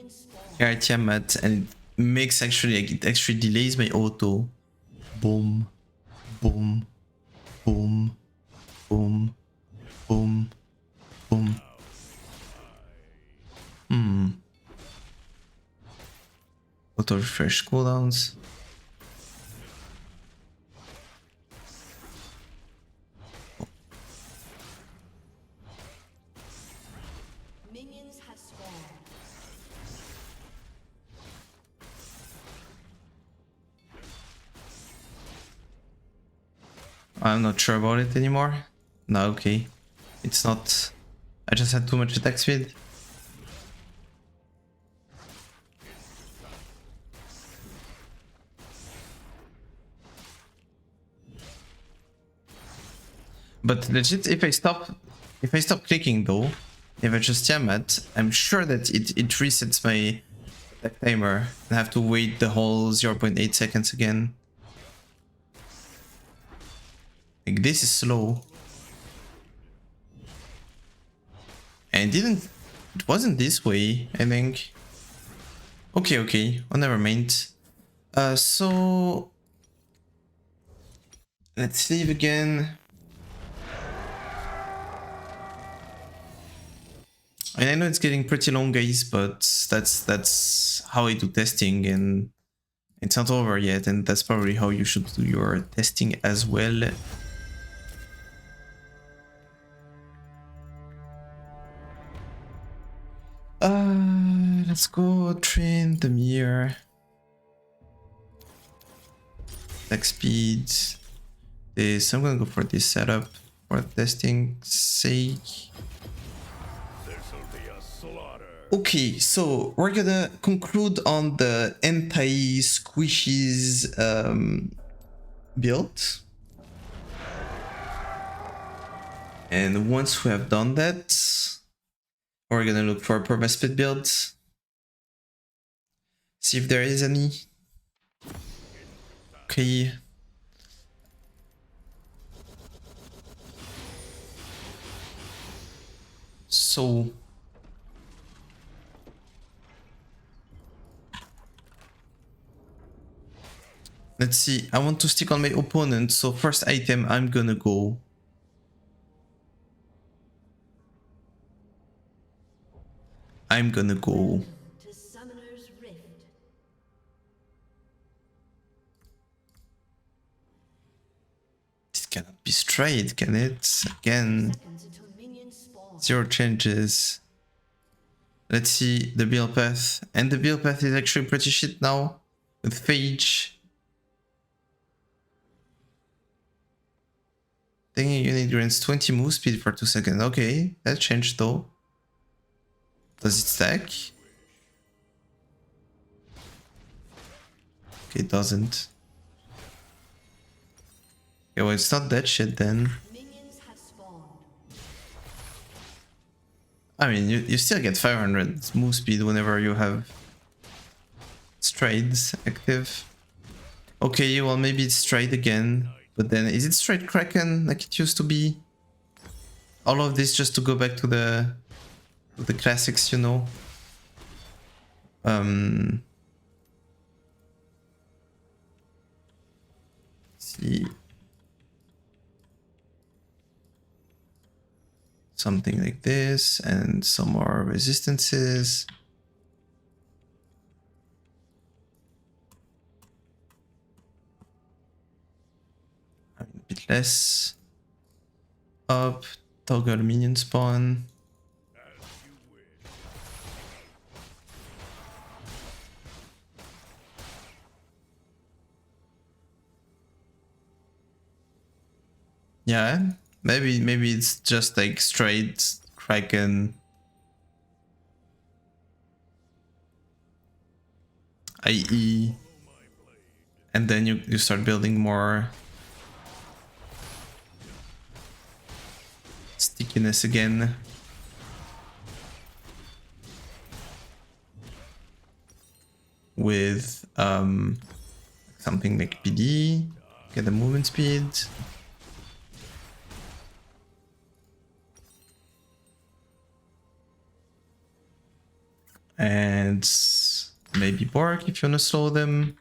Here I Tiamat, and it makes actually, like, it actually delays my auto. Boom, boom, boom, boom, boom, boom. Auto refresh cooldowns. Minions have spawned. I'm not sure about it anymore. No, okay. It's not. I just had too much attack speed. But legit, if I stop clicking though, if I just Tiamat, I'm sure that it resets my attack timer and I have to wait the whole 0.8 seconds again. Like, this is slow. And it wasn't this way, I think. Okay, oh, never mind. So let's leave again. And I know it's getting pretty long, guys, but that's how I do testing, and it's not over yet, and that's probably how you should do your testing as well. Let's go Tryndamere. Attack speed. This, I'm gonna go for this setup for testing sake. Okay, so we're gonna conclude on the anti-squishies build. And once we have done that, we're gonna look for a perma-split build. See if there is any. Okay. So let's see. I want to stick on my opponent, so first item I'm gonna go. To Summoner's Rift. This cannot be straight, can it? Again, Seconds until minions spawn. 0 changes. Let's see the build path. And the build path is actually pretty shit now with Phage. Thinking unit grants 20 move speed for 2 seconds. Okay, that changed though. Does it stack? Okay, it doesn't. Okay, well, it's not that shit then. Minions have spawned. I mean, you still get 500 move speed whenever you have strides active. Okay, well, maybe it's stride again. But then, is it stride Kraken like it used to be? All of this just to go back to the classics, you know? See. Something like this, and some more resistances. A bit less. Up, toggle minion spawn. Yeah, maybe it's just like straight Kraken. IE. And then you start building more stickiness again. With something like PD, get the movement speed. And maybe Bork if you want to slow them.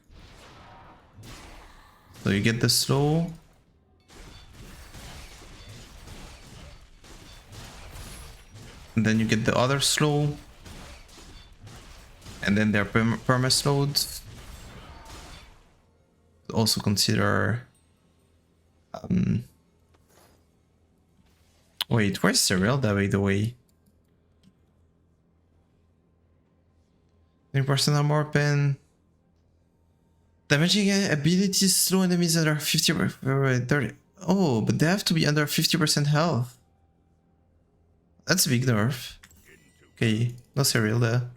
So you get the slow. And then you get the other slow. And then they're perma-slowed. Also consider... wait, where's Serelda by the way? 20% armor pen. Damaging abilities slow enemies under 50 30. Oh, but they have to be under 50% health. That's a big nerf. Okay, no Serelda.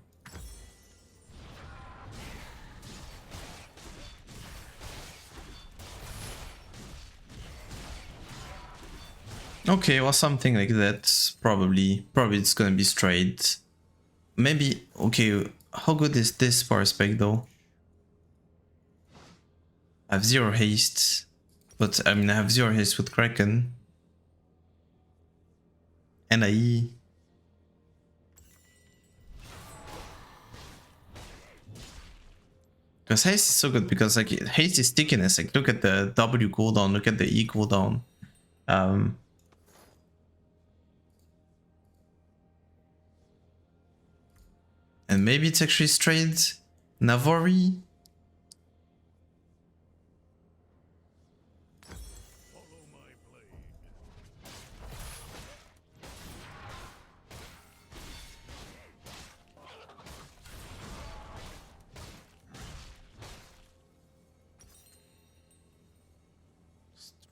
Okay, well, something like that. Probably it's gonna be straight. Maybe, okay, how good is this power spec though? I have 0 haste, but I mean I have 0 haste with Kraken. And IE. Because haste is so good, because like haste is stickiness. Like look at the W cooldown, look at the E cooldown. And maybe it's actually straight Navori.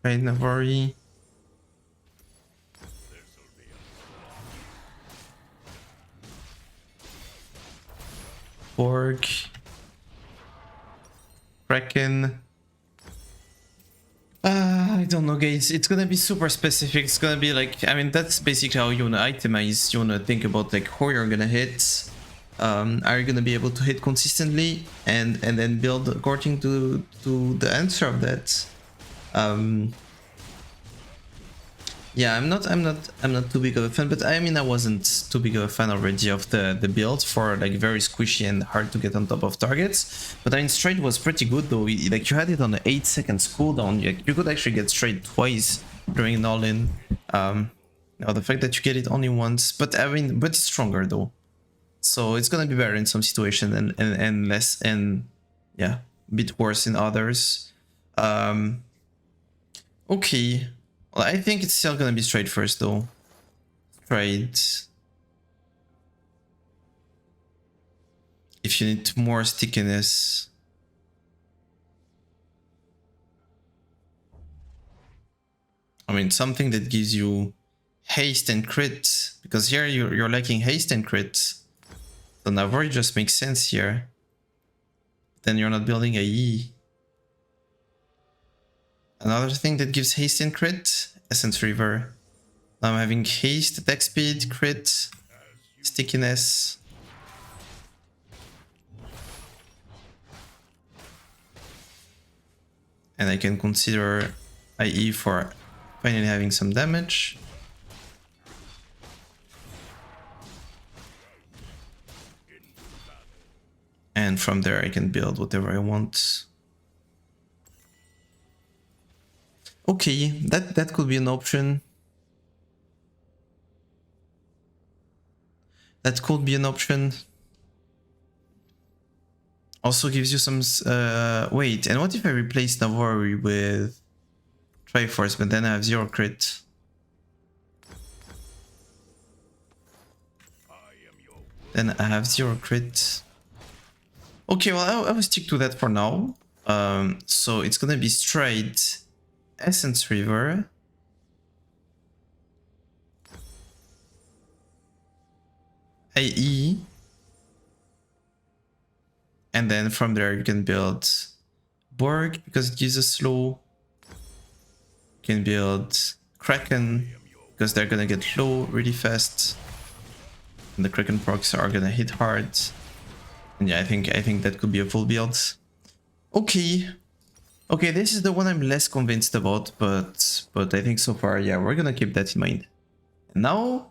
Straight Navori. Borg. Kraken. I don't know, guys. It's gonna be super specific. It's gonna be like, I mean, that's basically how you wanna itemize. You wanna think about like how you're gonna hit. Are you gonna be able to hit consistently and then build according to the answer of that? Yeah, I'm not too big of a fan, but I mean I wasn't too big of a fan already of the build for like very squishy and hard to get on top of targets. But I mean straight was pretty good though. Like you had it on the 8 seconds cooldown. You could actually get straight twice during an all-in. Now the fact that you get it only once, but I mean, but it's stronger though. So it's gonna be better in some situations and less, and yeah, a bit worse in others. Okay. Well, I think it's still gonna be straight first though. Straight. If you need more stickiness. I mean, something that gives you haste and crit. Because here you're lacking haste and crit. So Navori just makes sense here. Then you're not building a E. Another thing that gives haste and crit, Essence River. Now I'm having haste, attack speed, crit, stickiness. And I can consider IE for finally having some damage. And from there I can build whatever I want. Okay, that could be an option. That could be an option. Also gives you some... wait, and what if I replace Navori with Triforce, but then I have 0 crit? Then I have 0 crit. Okay, well, I will stick to that for now. So it's gonna be straight Essence River. AE. And then from there you can build Borg because it gives a slow. You can build Kraken because they're gonna get low really fast. And the Kraken procs are gonna hit hard. And yeah, I think that could be a full build. Okay. Okay, this is the one I'm less convinced about, but I think so far, yeah, we're gonna keep that in mind. And now,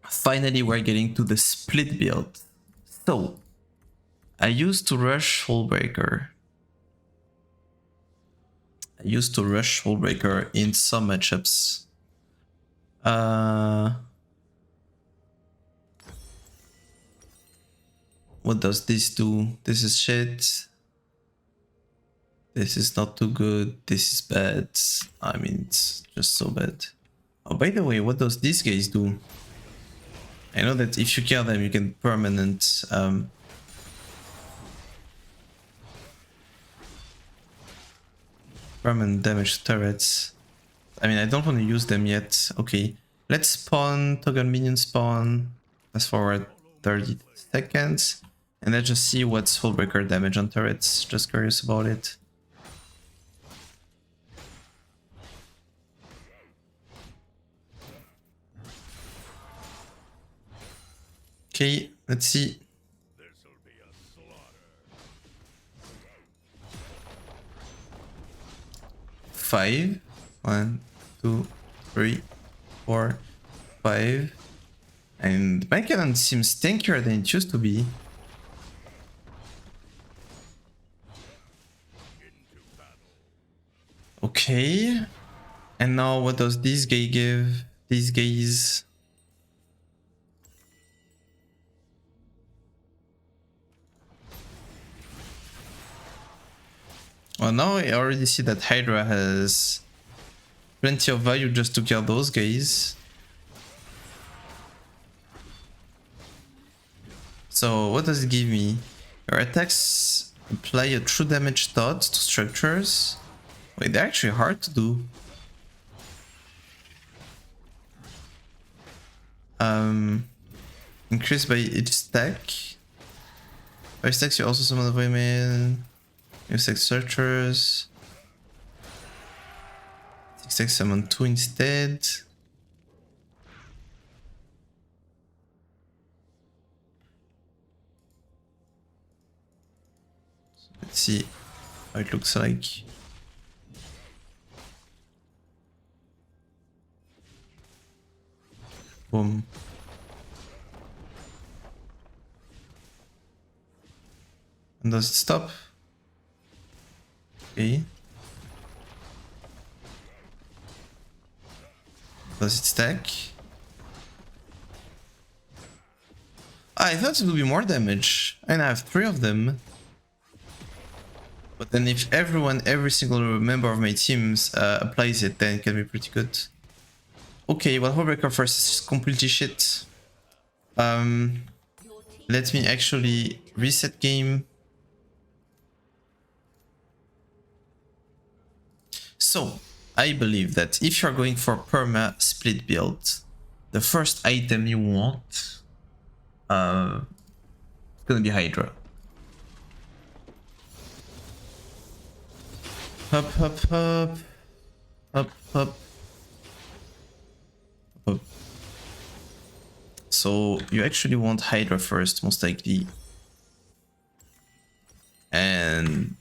finally, we're getting to the split build. So, I used to rush Hullbreaker. In some matchups. What does this do? This is shit. This is not too good. This is bad. I mean, it's just so bad. Oh, by the way, what does these guys do? I know that if you kill them, you can permanent damage turrets. I mean, I don't want to use them yet. Okay, let's spawn, toggle minion spawn. Fast forward 30 seconds. And let's just see what's Hullbreaker damage on turrets. Just curious about it. Okay, let's see. Five. 1, 2, 3, 4, 5. And my cannon seems tankier than it used to be. Okay. And now what does this guy give? These guys. Well, now I already see that Hydra has plenty of value just to kill those guys. So what does it give me? Your attacks apply a true damage dot to structures. Wait, they're actually hard to do. Increase by each stack. By stacks you also summon the women. You stack structures. 6 stacks summon 2 instead. Let's see how it looks like. Boom. And does it stop? Okay. Does it stack? I thought it would be more damage. And I have 3 of them. But then if every single member of my teams applies it, then it can be pretty good. Okay, well, Hullbreaker first is completely shit. Let me actually reset game. So, I believe that if you're going for perma split build, the first item you want is gonna be Hydra. Hop, hop, hop. Hop, hop. Hop. So, you actually want Hydra first, most likely. And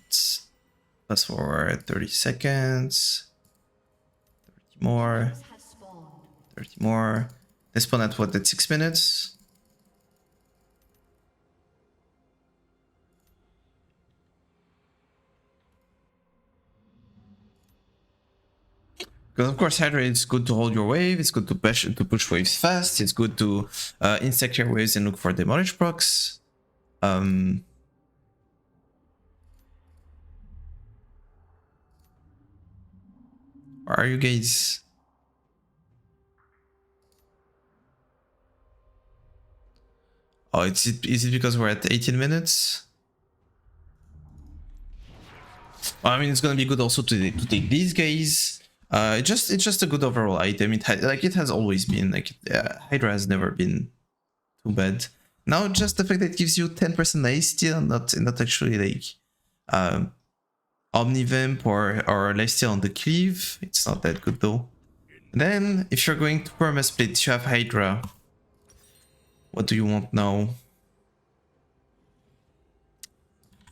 fast forward 30 seconds. 30 more. 30 more. They spawn at what? At 6 minutes? Because of course Hydra is good to hold your wave, it's good to push waves fast, it's good to insta your waves and look for demolish procs. Where are you guys? Oh, is it because we're at 18 minutes? Well, I mean, it's gonna be good also to take these guys. It's just a good overall item. It has always been like Hydra has never been too bad. Now just the fact that it gives you 10% lifesteal, not actually like Omnivamp or lifesteal on the cleave. It's not that good though. Then, if you're going to perma split, you have Hydra. What do you want now?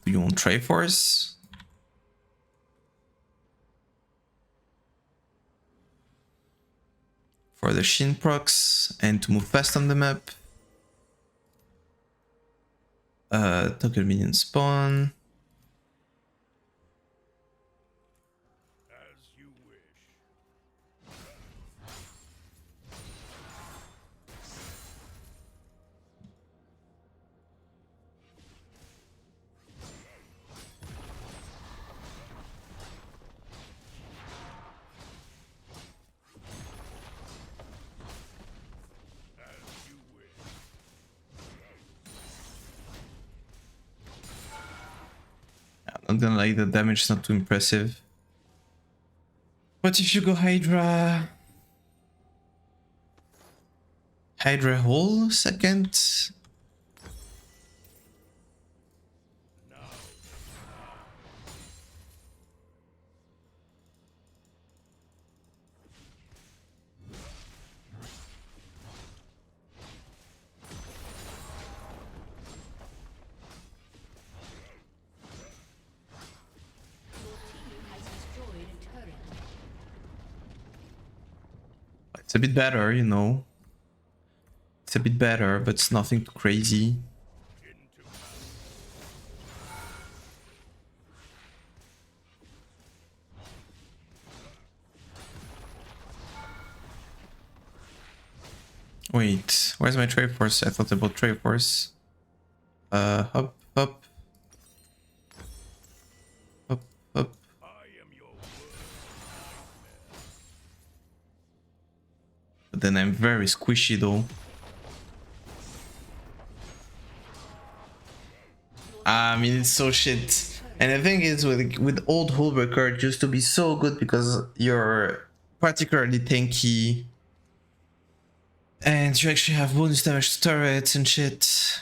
Do you want Triforce? For the Shin procs and to move fast on the map. Toggle minion spawn. I'm not gonna lie, the damage is not too impressive. But if you go Hydra... Hydra Hole second? It's a bit better, you know. It's a bit better, but it's nothing too crazy. Wait, where's my Triforce? I thought about Triforce. Hop, hop. Hop, hop. But then I'm very squishy though. I mean, it's so shit. And the thing is, with old Hullbreaker, it used to be so good because you're particularly tanky. And you actually have bonus damage to turrets and shit.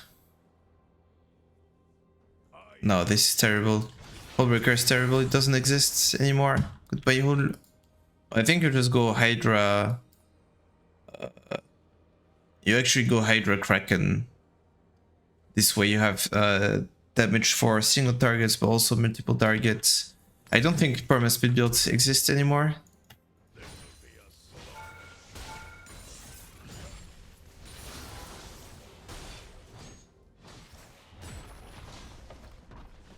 No, this is terrible. Hullbreaker is terrible, it doesn't exist anymore. Goodbye, Hull. I think you just go Hydra. You actually go Hydra Kraken. This way you have damage for single targets, but also multiple targets. I don't think perma speed builds exist anymore.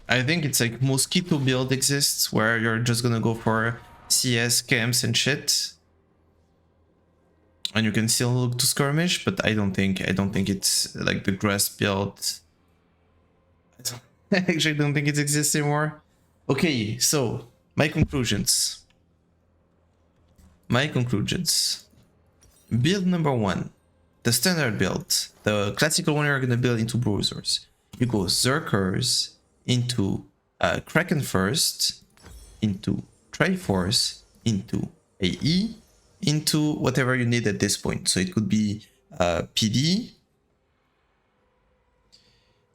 I think it's like Mosquito build exists, where you're just gonna go for CS, camps and shit. And you can still look to skirmish, but I don't think it's like the grass build. I actually don't think it exists anymore. Okay, so my conclusions. Build number 1. The standard build. The classical one you're gonna build into bruisers. You go Zerkers into Kraken first, into Triforce, into AE, into whatever you need at this point. So it could be PD.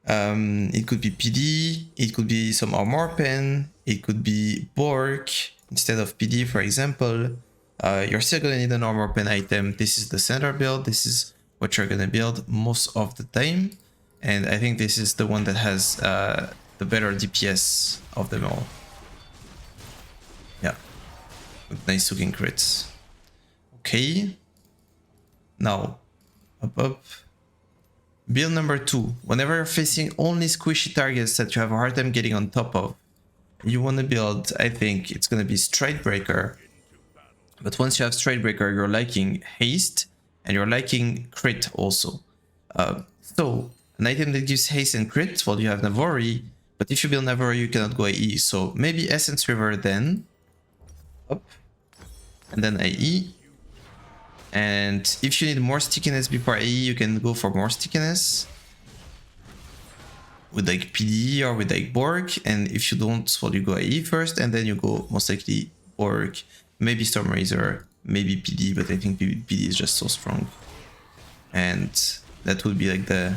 It could be PD, it could be some armor pen, it could be Bork instead of PD, for example. You're still gonna need an armor pen item. This is the center build, this is what you're gonna build most of the time. And I think this is the one that has the better DPS of them all. Yeah, with nice looking crits. Okay, now up. Build number 2. Whenever you're facing only squishy targets that you have a hard time getting on top of, you want to build, I think it's going to be Stridebreaker. But once you have Stridebreaker, you're liking haste and you're liking crit also. So an item that gives haste and crit, well, you have Navori, but if you build Navori, you cannot go AE. So maybe Essence River then, up, and then AE. And if you need more stickiness before AE, you can go for more stickiness with like PD or with like Bork. And if you don't, well, you go AE first, and then you go most likely Bork, maybe Storm Razor, maybe PD, but I think PD is just so strong. And that would be like the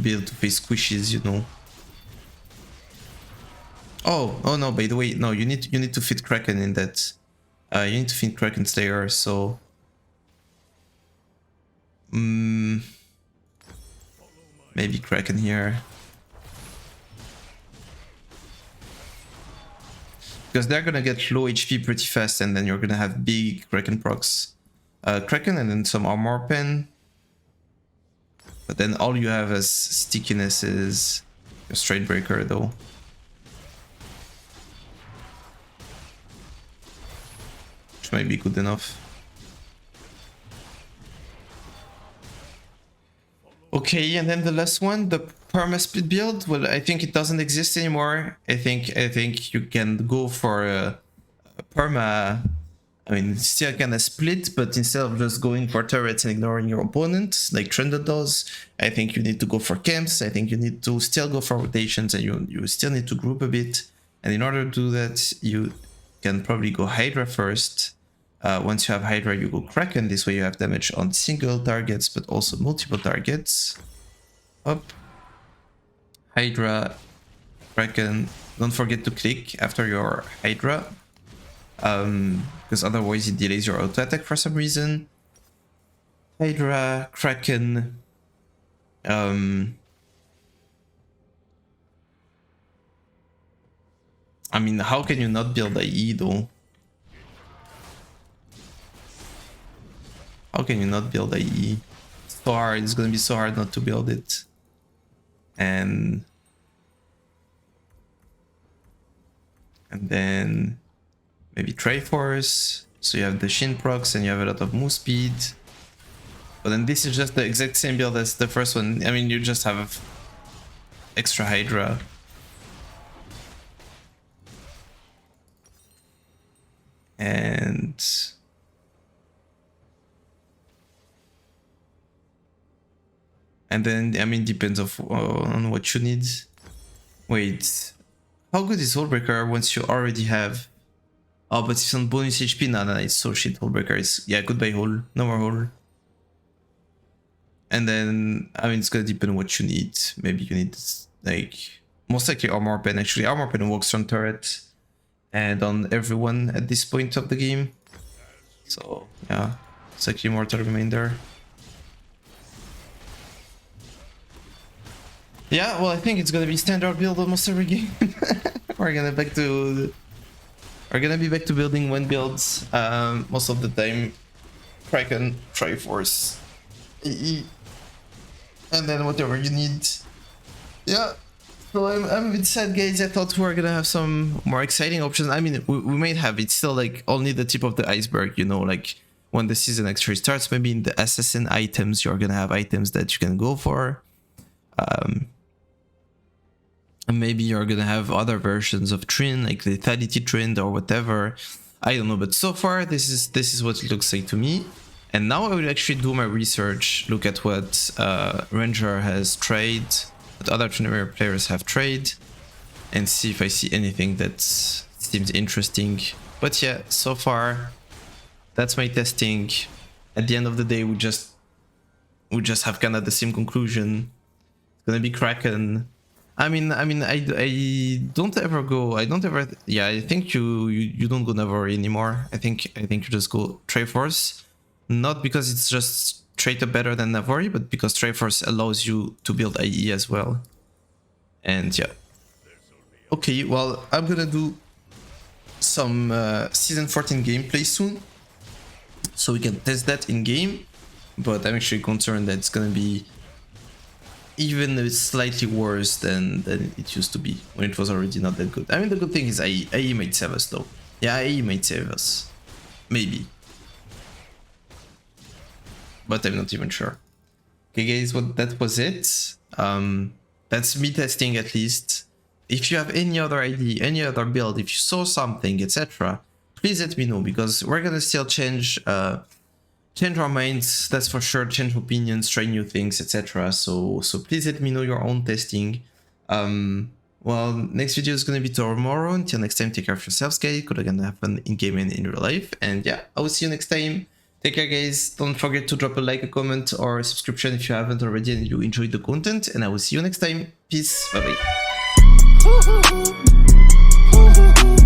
build to face squishes, you know. Oh no, by the way, no, you need to fit Kraken in that You need to think Kraken Slayer, so... maybe Kraken here. Because they're gonna get low HP pretty fast, and then you're gonna have big Kraken procs. Kraken and then some armor pen. But then all you have as stickiness is your straight breaker though. Which might be good enough. Okay, and then the last one, the perma split build. Well, I think it doesn't exist anymore. I think you can go for a perma. I mean, still kind of split, but instead of just going for turrets and ignoring your opponent, like Trynda does, I think you need to go for camps. I think you need to still go for rotations, and you still need to group a bit. And in order to do that, you can probably go Hydra first. Once you have Hydra, you go Kraken. This way you have damage on single targets, but also multiple targets. Up. Hydra, Kraken. Don't forget to click after your Hydra. Because otherwise it delays your auto attack for some reason. Hydra, Kraken. I mean, how can you not build IE though? How can you not build IE? It's so hard. It's gonna be so hard not to build it. And then maybe Triforce. So you have the Shin procs and you have a lot of move speed. But then this is just the exact same build as the first one. I mean, you just have extra Hydra. And then, I mean, depends on what you need. Wait, how good is Hullbreaker once you already have... Oh, but it's on bonus HP? No, it's so shit. Hullbreaker is... Yeah, goodbye Hull. No more Hull. And then, I mean, it's gonna depend on what you need. Maybe you need, like... Most likely Armor Pen, actually. Armor Pen works on turret. And on everyone at this point of the game. So, yeah. It's like Immortal Remainder. Yeah, well, I think it's gonna be standard build almost every game. We're gonna be back to building one builds most of the time. Kraken, Triforce, EE, and then whatever you need. Yeah. So I'm a bit sad, guys. I thought we were gonna have some more exciting options. I mean, we might have. It's still like only the tip of the iceberg, you know. Like when the season actually starts, maybe in the assassin items, you're gonna have items that you can go for. And maybe you're gonna have other versions of Trynda, like the Lethality Trynda or whatever. I don't know, but so far this is what it looks like to me. And now I will actually do my research, look at what Ranger has tried, what other Tryndamere players have tried, and see if I see anything that seems interesting. But yeah, so far that's my testing. At the end of the day, we just have kind of the same conclusion. It's gonna be Kraken. I mean, I don't ever go. Yeah, I think you don't go Navari anymore. I think you just go Triforce, not because it's just straight up better than Navari, but because Triforce allows you to build IE as well. And yeah. Okay, well, I'm gonna do some season 14 gameplay soon, so we can test that in game. But I'm actually concerned that it's gonna be even slightly worse than it used to be when it was already not that good. I mean, the good thing is IE might save us though. Yeah, IE might save us. Maybe. But I'm not even sure. Okay guys, that was it. That's me testing at least. If you have any other idea, any other build, if you saw something, etc., please let me know, because we're gonna still change our minds, that's for sure, change opinions, try new things, etc. So please let me know your own testing. Well, next video is gonna be tomorrow. Until next time, take care of yourselves, guys. Good luck and have fun in game and in real life. And yeah, I will see you next time. Take care, guys. Don't forget to drop a like, a comment, or a subscription if you haven't already and you enjoyed the content. And I will see you next time. Peace. Bye bye.